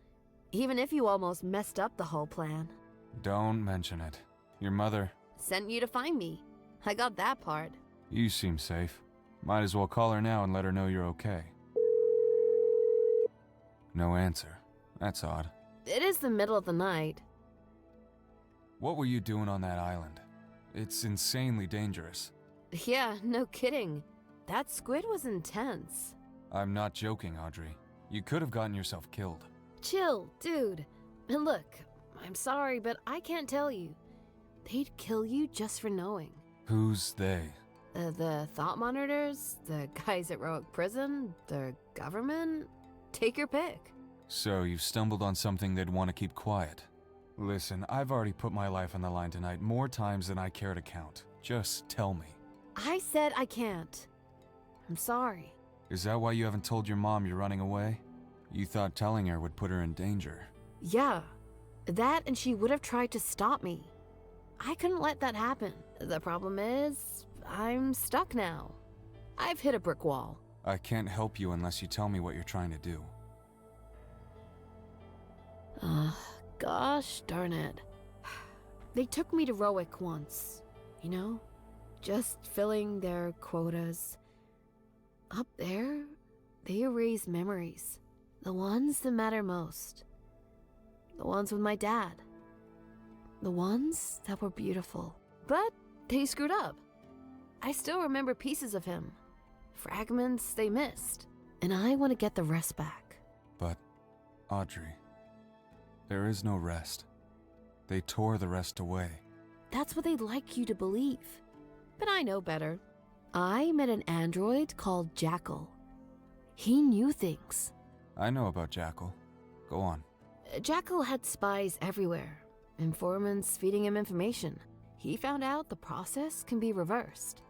Even if you almost messed up the whole plan. Don't mention it. Your mother... Sent you to find me. I got that part. You seem safe. Might as well call her now and let her know you're okay. No answer. That's odd. It is the middle of the night. What were you doing on that island? It's insanely dangerous. Yeah, no kidding. That squid was intense. I'm not joking, Audrey. You could have gotten yourself killed. Chill, dude. And look, I'm sorry, but I can't tell you. They'd kill you just for knowing. Who's they? The thought monitors, the guys at Roic Prison, the government. Take your pick. So you've stumbled on something they'd want to keep quiet. Listen, I've already put my life on the line tonight more times than I care to count. Just tell me. I said I can't. I'm sorry. Is that why you haven't told your mom you're running away? You thought telling her would put her in danger. Yeah. That, and she would have tried to stop me. I couldn't let that happen. The problem is, I'm stuck now. I've hit a brick wall. I can't help you unless you tell me what you're trying to do. Gosh darn it. They took me to Roic once. you know? Just filling their quotas. Up there, they erase memories. The ones that matter most. The ones with my dad. The ones that were beautiful. But they screwed up. I still remember pieces of him. Fragments they missed. And I want to get the rest back. But, Audrey, there is no rest. They tore the rest away. That's what they'd like you to believe. But I know better. I met an android called Jackal. He knew things. I know about Jackal. Go on. Jackal had spies everywhere. Informants feeding him information. He found out the process can be reversed.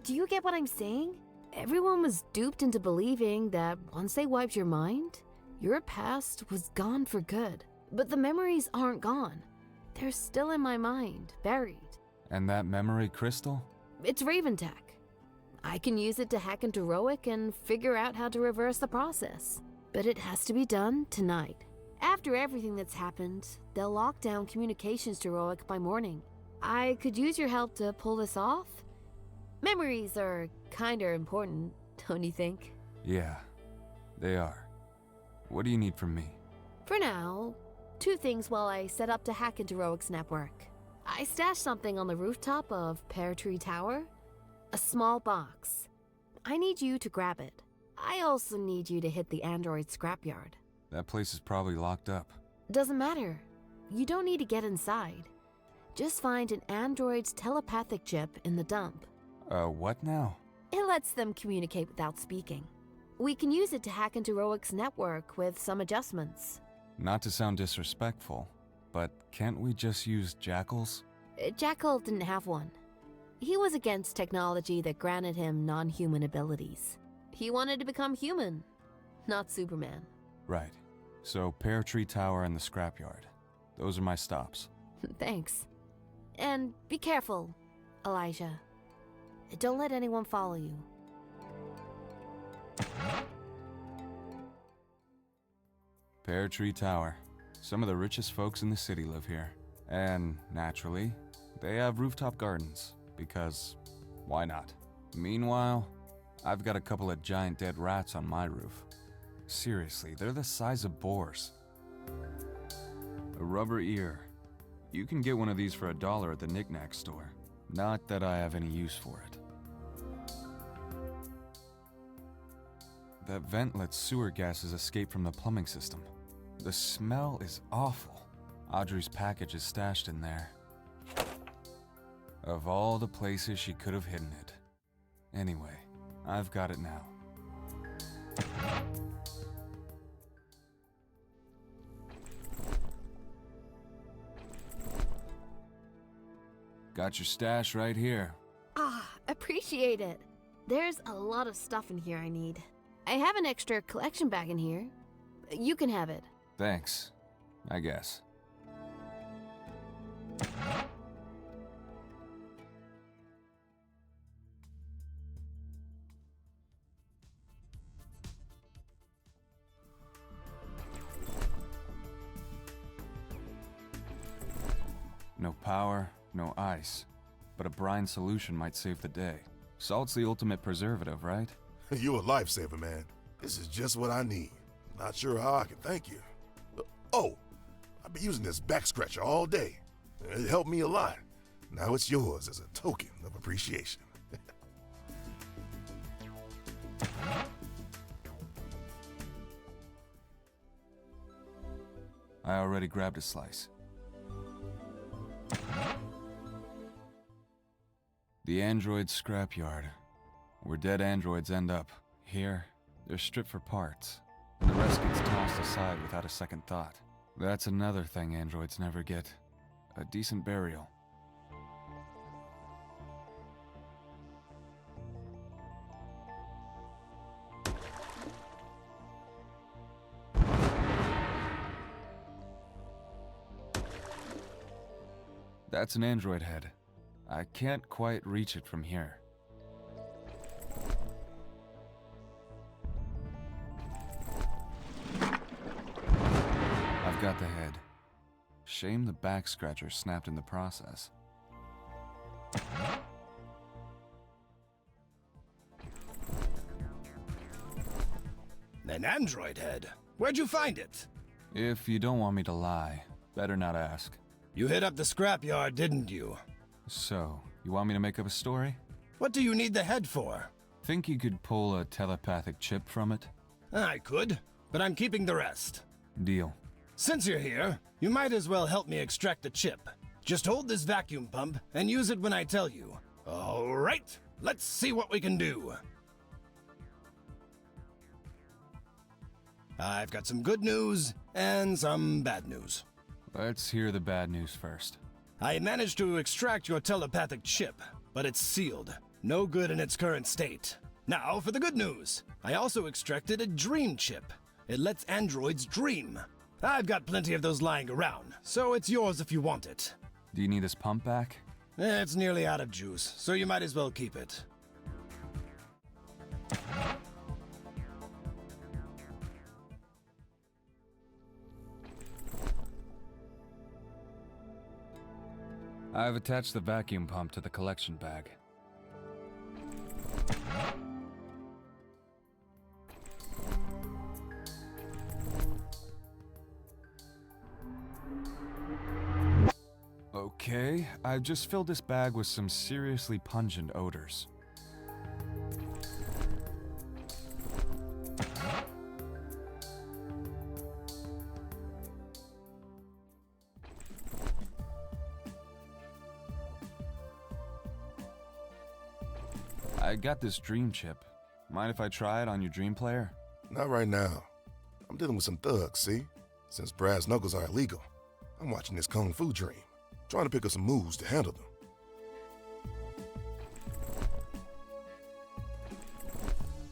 Do you get what I'm saying? Everyone was duped into believing that once they wiped your mind, your past was gone for good. But the memories aren't gone. They're still in my mind, buried. And that memory crystal? It's Raven Tech. I can use it to hack into Roic and figure out how to reverse the process. But it has to be done tonight. After everything that's happened, they'll lock down communications to Roic by morning. I could use your help to pull this off. Memories are kinda important, don't you think? Yeah, they are. What do you need from me? For now, 2 things while I set up to hack into Roic's network. I stashed something on the rooftop of Pear Tree Tower. A small box. I need you to grab it. I also need you to hit the android scrapyard. That place is probably locked up. Doesn't matter. You don't need to get inside. Just find an android's telepathic chip in the dump. What now? It lets them communicate without speaking. We can use it to hack into Roic's network with some adjustments. Not to sound disrespectful, but can't we just use Jackal's? Jackal didn't have one. He was against technology that granted him non-human abilities. He wanted to become human, not Superman. Right. So Pear Tree Tower and the scrapyard. Those are my stops. Thanks. And be careful, Elijah. Don't let anyone follow you. Pear Tree Tower. Some of the richest folks in the city live here. And, naturally, they have rooftop gardens, because why not? Meanwhile, I've got a couple of giant dead rats on my roof. Seriously, they're the size of boars. A rubber ear. You can get one of these for $1 at the knick-knack store. Not that I have any use for it. That vent lets sewer gases escape from the plumbing system. The smell is awful. Audrey's package is stashed in there. Of all the places she could have hidden it. Anyway, I've got it now. Got your stash right here. Appreciate it. There's a lot of stuff in here I need. I have an extra collection bag in here. You can have it. Thanks, I guess. No power, no ice. But a brine solution might save the day. Salt's the ultimate preservative, right? You a lifesaver, man. This is just what I need. Not sure how I can thank you. Oh, I've been using this back scratcher all day. It helped me a lot. Now it's yours as a token of appreciation. I already grabbed a slice. The android scrapyard, where dead androids end up. Here, they're stripped for parts, and the rest gets tossed aside without a second thought. That's another thing androids never get. A decent burial. That's an android head. I can't quite reach it from here. I've got the head. Shame the back scratcher snapped in the process. An android head? Where'd you find it? If you don't want me to lie, better not ask. You hit up the scrapyard, didn't you? So, you want me to make up a story? What do you need the head for? Think you could pull a telepathic chip from it? I could, but I'm keeping the rest. Deal. Since you're here, you might as well help me extract the chip. Just hold this vacuum pump and use it when I tell you. All right, let's see what we can do. I've got some good news and some bad news. Let's hear the bad news first. I managed to extract your telepathic chip, but it's sealed. No good in its current state. Now for the good news. I also extracted a dream chip. It lets androids dream. I've got plenty of those lying around, so it's yours if you want it. Do you need this pump back? It's nearly out of juice, so you might as well keep it. I've attached the vacuum pump to the collection bag. Okay, I've just filled this bag with some seriously pungent odors. I got this dream chip. Mind if I try it on your dream player? Not right now. I'm dealing with some thugs, see? Since brass knuckles are illegal, I'm watching this kung fu dream, trying to pick up some moves to handle them.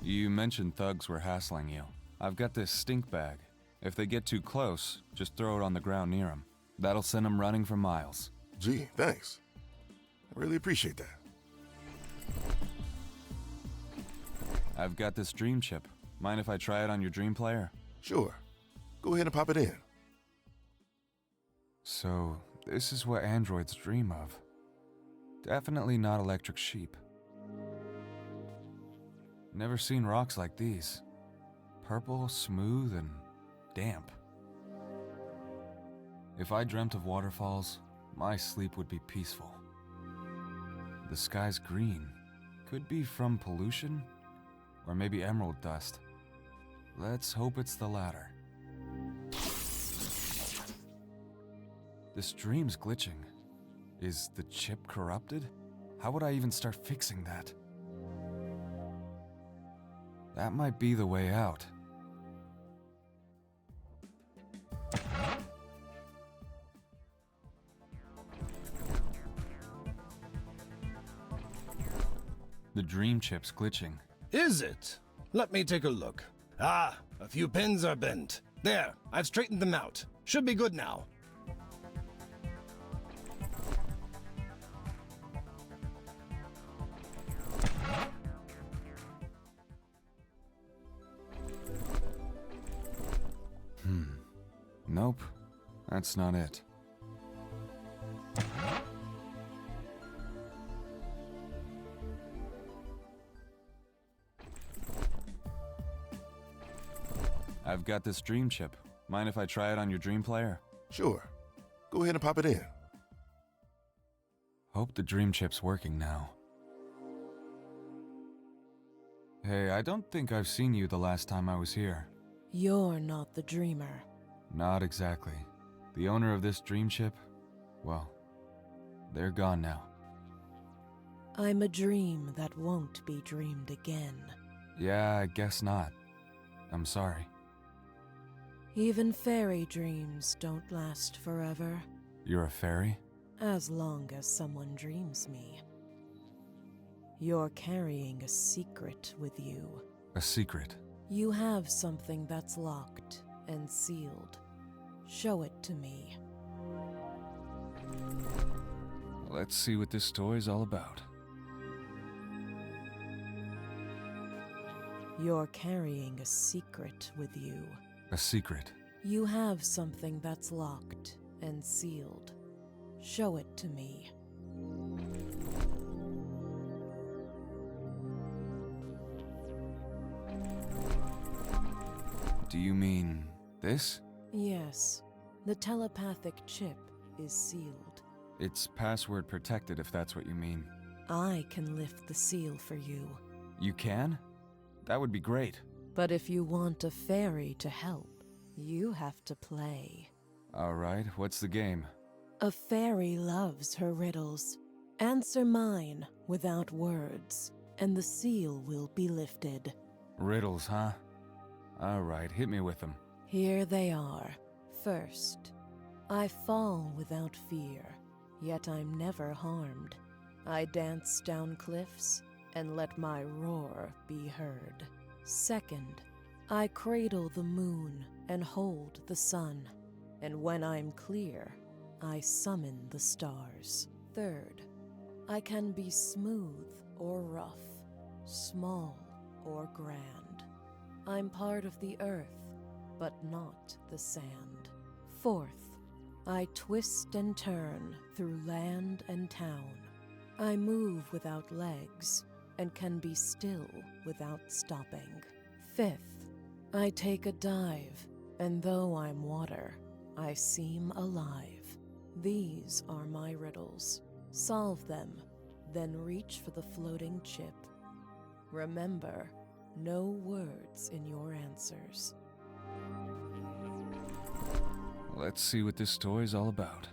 You mentioned thugs were hassling you. I've got this stink bag. If they get too close, just throw it on the ground near them. That'll send them running for miles. Gee, thanks. I really appreciate that. I've got this dream chip. Mind if I try it on your dream player? Sure. Go ahead and pop it in. So, this is what androids dream of. Definitely not electric sheep. Never seen rocks like these. Purple, smooth, and damp. If I dreamt of waterfalls, my sleep would be peaceful. The sky's green. Could be from pollution, or maybe emerald dust. Let's hope it's the latter. This dream's glitching. Is the chip corrupted? How would I even start fixing that? That might be the way out. The dream chip's glitching. Is it? Let me take a look. Ah, a few pins are bent. There, I've straightened them out. Should be good now. Nope, that's not it. I've got this dream chip. Mind if I try it on your dream player? Sure. Go ahead and pop it in. Hope the dream chip's working now. Hey, I don't think I've seen you the last time I was here. You're not the dreamer. Not exactly. The owner of this dream chip, well, they're gone now. I'm a dream that won't be dreamed again. Yeah, I guess not. I'm sorry. Even fairy dreams don't last forever. You're a fairy? As long as someone dreams me. You're carrying a secret with you. A secret? You have something that's locked and sealed. Show it to me. Let's see what this toy's all about. You're carrying a secret with you. A secret? You have something that's locked and sealed. Show it to me. Do you mean this? Yes. The telepathic chip is sealed. It's password protected if that's what you mean. I can lift the seal for you. You can? That would be great. But if you want a fairy to help, you have to play. Alright, what's the game? A fairy loves her riddles. Answer mine without words, and the seal will be lifted. Riddles, huh? Alright, hit me with them. Here they are. First, I fall without fear, yet I'm never harmed. I dance down cliffs and let my roar be heard. Second, I cradle the moon and hold the sun, and when I'm clear, I summon the stars. Third, I can be smooth or rough, small or grand. I'm part of the earth, but not the sand. Fourth, I twist and turn through land and town. I move without legs and can be still without stopping. Fifth, I take a dive, and though I'm water, I seem alive. These are my riddles. Solve them, then reach for the floating chip. Remember, no words in your answers. Let's see what this story's all about.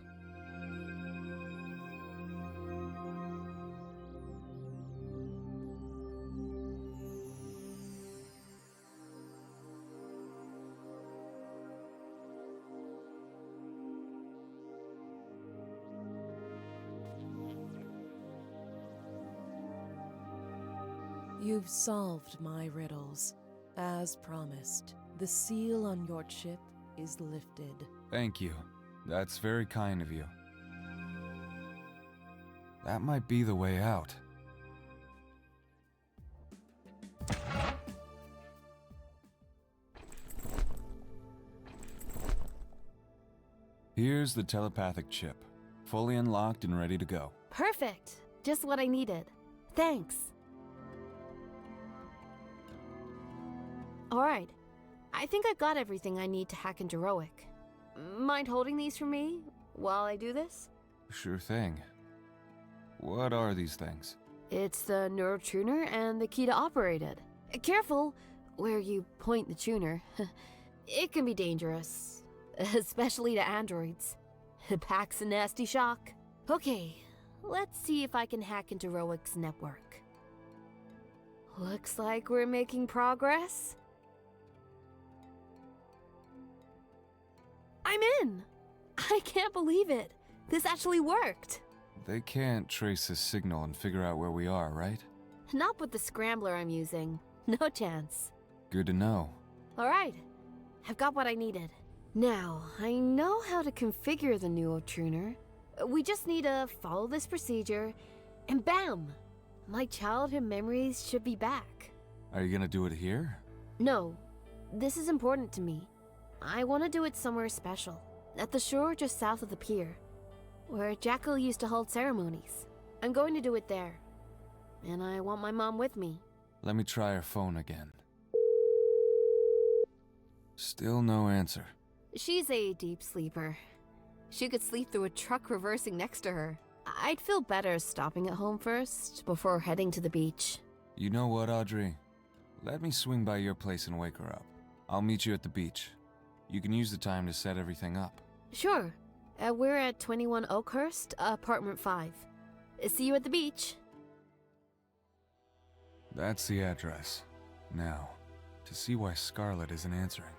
You've solved my riddles. As promised, the seal on your chip is lifted. Thank you. That's very kind of you. That might be the way out. Here's the telepathic chip, fully unlocked and ready to go. Perfect. Just what I needed. Thanks. Alright. I think I've got everything I need to hack into Heroic. Mind holding these for me while I do this? Sure thing. What are these things? It's the neurotuner and the key to operate it. Careful where you point the tuner. It can be dangerous, especially to androids. It packs a nasty shock. Okay, let's see if I can hack into Heroic's network. Looks like we're making progress. I'm in! I can't believe it. This actually worked. They can't trace this signal and figure out where we are, right? Not with the scrambler I'm using. No chance. Good to know. Alright, I've got what I needed. Now, I know how to configure the neurotuner. We just need to follow this procedure, and bam! My childhood memories should be back. Are you gonna do it here? No, this is important to me. I want to do it somewhere special. At the shore just south of the pier, where Jackal used to hold ceremonies. I'm going to do it there. And I want my mom with me. Let me try her phone again. Still no answer. She's a deep sleeper. She could sleep through a truck reversing next to her. I'd feel better stopping at home first, before heading to the beach. You know what, Audrey? Let me swing by your place and wake her up. I'll meet you at the beach. You can use the time to set everything up. Sure. We're at 21 Oakhurst, apartment 5. See you at the beach. That's the address. Now, to see why Scarlet isn't answering.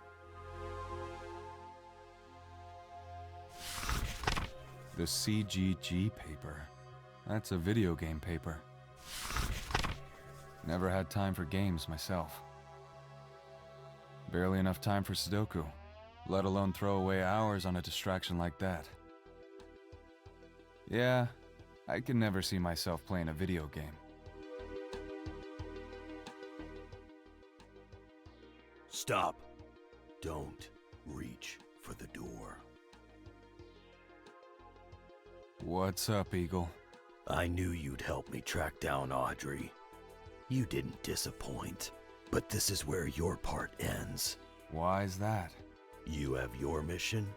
The CGG paper. That's a video game paper. Never had time for games myself. Barely enough time for Sudoku, let alone throw away hours on a distraction like that. Yeah, I can never see myself playing a video game. Stop. Don't reach for the door. What's up, Eagle? I knew you'd help me track down Audrey. You didn't disappoint, but this is where your part ends. Why is that? You have your mission,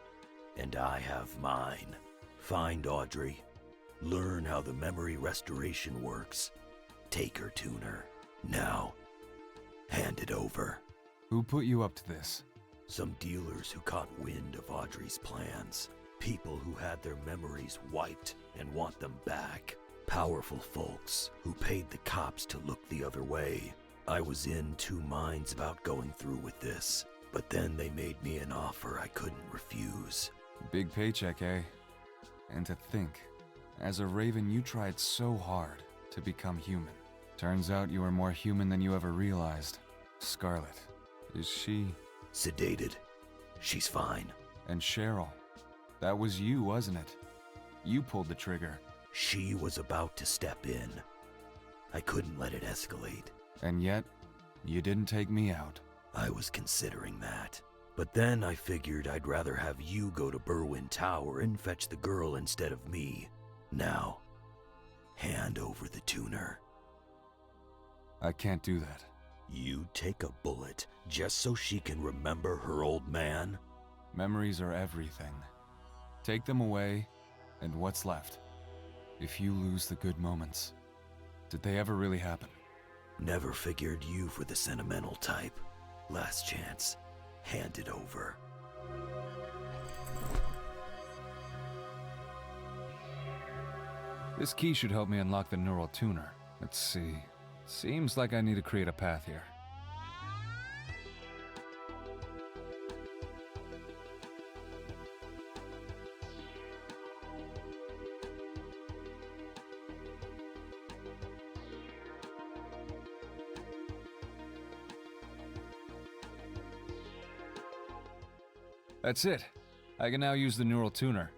and I have mine. Find Audrey. Learn how the memory restoration works. Take her tuner. Now, hand it over. Who put you up to this? Some dealers who caught wind of Audrey's plans. People who had their memories wiped and want them back. Powerful folks who paid the cops to look the other way. I was in two minds about going through with this, but then they made me an offer I couldn't refuse. Big paycheck, eh? And to think, as a Raven you tried so hard to become human. Turns out you were more human than you ever realized. Scarlet, is she... Sedated. She's fine. And Cheryl, that was you, wasn't it? You pulled the trigger. She was about to step in. I couldn't let it escalate. And yet, you didn't take me out. I was considering that. But then I figured I'd rather have you go to Berwyn Tower and fetch the girl instead of me. Now, hand over the tuner. I can't do that. You take a bullet just so she can remember her old man? Memories are everything. Take them away, and what's left? If you lose the good moments, did they ever really happen? Never figured you for the sentimental type. Last chance. Hand it over. This key should help me unlock the neural tuner. Let's see. Seems like I need to create a path here. That's it. I can now use the neural tuner.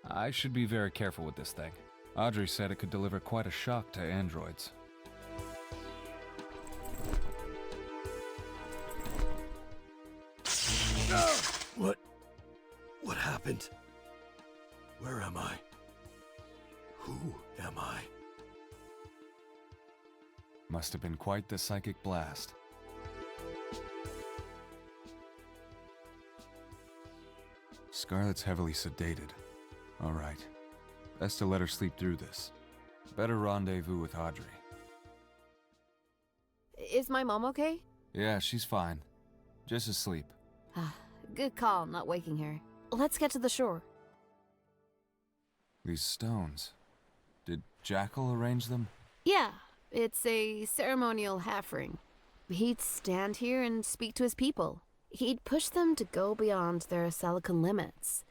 I should be very careful with this thing. Audrey said it could deliver quite a shock to androids. What happened? Where am I? Who am I? Must have been quite the psychic blast. Scarlet's heavily sedated. All right. Best to let her sleep through this. Better rendezvous with Audrey. Is my mom okay? Yeah, she's fine. Just asleep. Good call, not waking her. Let's get to the shore. These stones. Did Jackal arrange them? Yeah, it's a ceremonial half ring. He'd stand here and speak to his people. He'd push them to go beyond their silicon limits.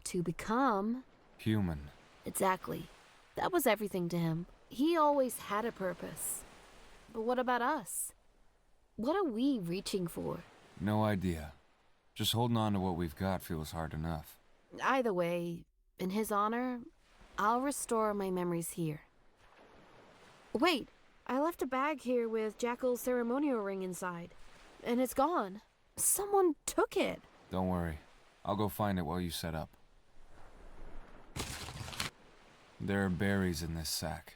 To become... human. Exactly. That was everything to him. He always had a purpose. But what about us? What are we reaching for? No idea. Just holding on to what we've got feels hard enough. Either way, in his honor, I'll restore my memories here. Wait, I left a bag here with Jackal's ceremonial ring inside. And it's gone. Someone took it. Don't worry. I'll go find it while you set up. There are berries in this sack.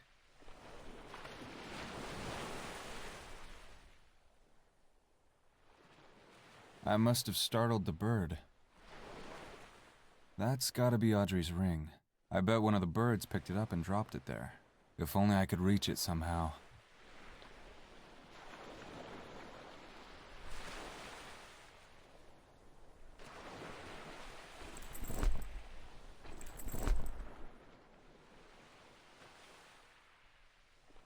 I must have startled the bird. That's gotta be Audrey's ring. I bet one of the birds picked it up and dropped it there. If only I could reach it somehow.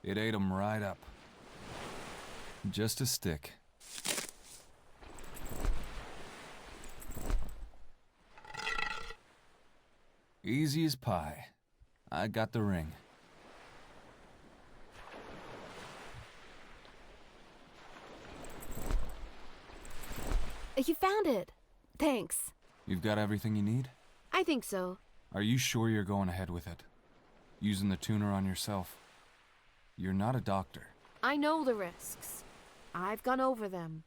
It ate 'em right up. Just a stick. Easy as pie. I got the ring. You found it. Thanks. You've got everything you need? I think so. Are you sure you're going ahead with it? Using the tuner on yourself? You're not a doctor. I know the risks. I've gone over them.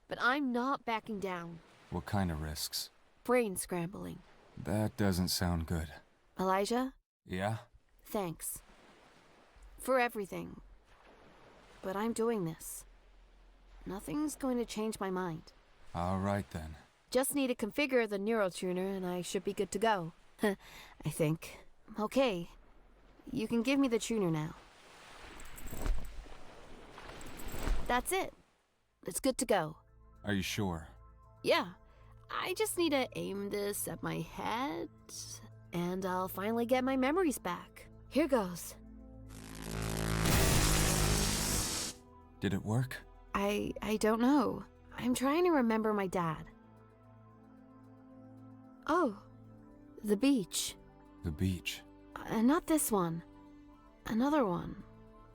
But I'm not backing down. What kind of risks? Brain scrambling. That doesn't sound good. Elijah? Yeah? Thanks. For everything. But I'm doing this. Nothing's going to change my mind. All right then. Just need to configure the neurotuner and I should be good to go. I think. Okay. You can give me the tuner now. That's it. It's good to go. Are you sure? Yeah. I just need to aim this at my head, and I'll finally get my memories back. Here goes. Did it work? I don't know. I'm trying to remember my dad. Oh, the beach. The beach. Not this one. Another one.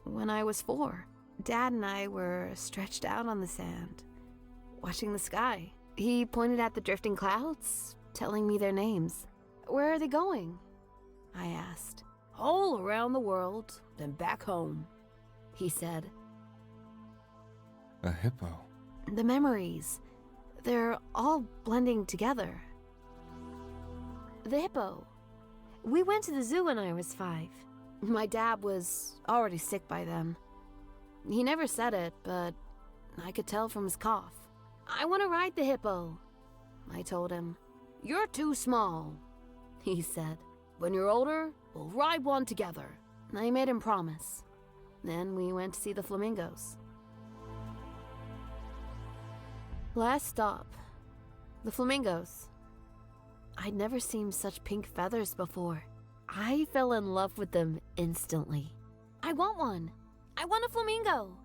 When I was 4, Dad and I were stretched out on the sand, watching the sky. He pointed at the drifting clouds, telling me their names. Where are they going? I asked. All around the world, then back home, he said. A hippo. The memories, they're all blending together. The hippo. We went to the zoo when I was 5. My dad was already sick by then. He never said it, but I could tell from his cough. I want to ride the hippo, I told him. You're too small, he said. When you're older, we'll ride one together. I made him promise. Then we went to see the flamingos. Last stop, the flamingos. I'd never seen such pink feathers before. I fell in love with them instantly. I want one. I want a flamingo,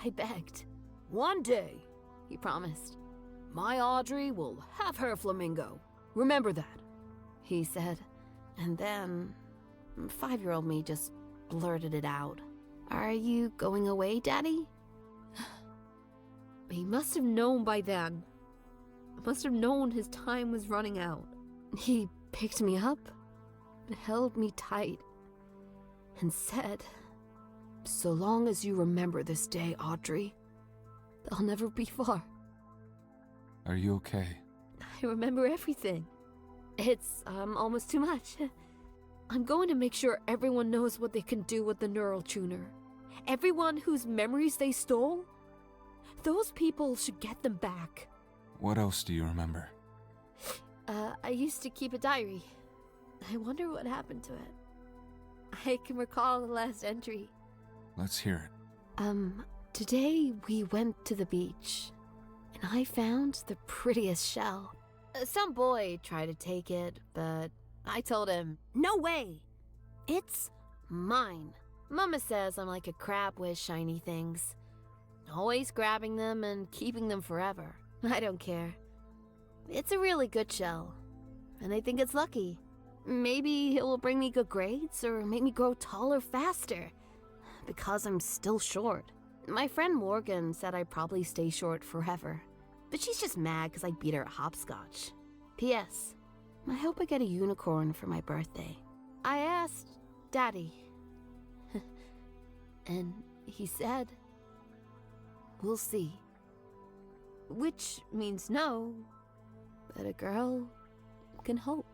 I begged. One day, he promised, my Audrey will have her flamingo. Remember that, he said. And then, 5-year-old me just blurted it out. Are you going away, Daddy? He must have known by then. Must have known his time was running out. He picked me up, held me tight, and said, so long as you remember this day, Audrey, they'll never be far. Are you okay? I remember everything. It's, almost too much. I'm going to make sure everyone knows what they can do with the neural tuner. Everyone whose memories they stole, those people should get them back. What else do you remember? I used to keep a diary. I wonder what happened to it. I can recall the last entry. Let's hear it. Today we went to the beach, and I found the prettiest shell. Some boy tried to take it, but I told him, no way! It's mine. Mama says I'm like a crab with shiny things. Always grabbing them and keeping them forever. I don't care. It's a really good shell, and I think it's lucky. Maybe it will bring me good grades or make me grow taller faster, because I'm still short. My friend Morgan said I'd probably stay short forever, but she's just mad because I beat her at hopscotch. P.S. I hope I get a unicorn for my birthday. I asked Daddy, and he said, we'll see. Which means no, but a girl can hope.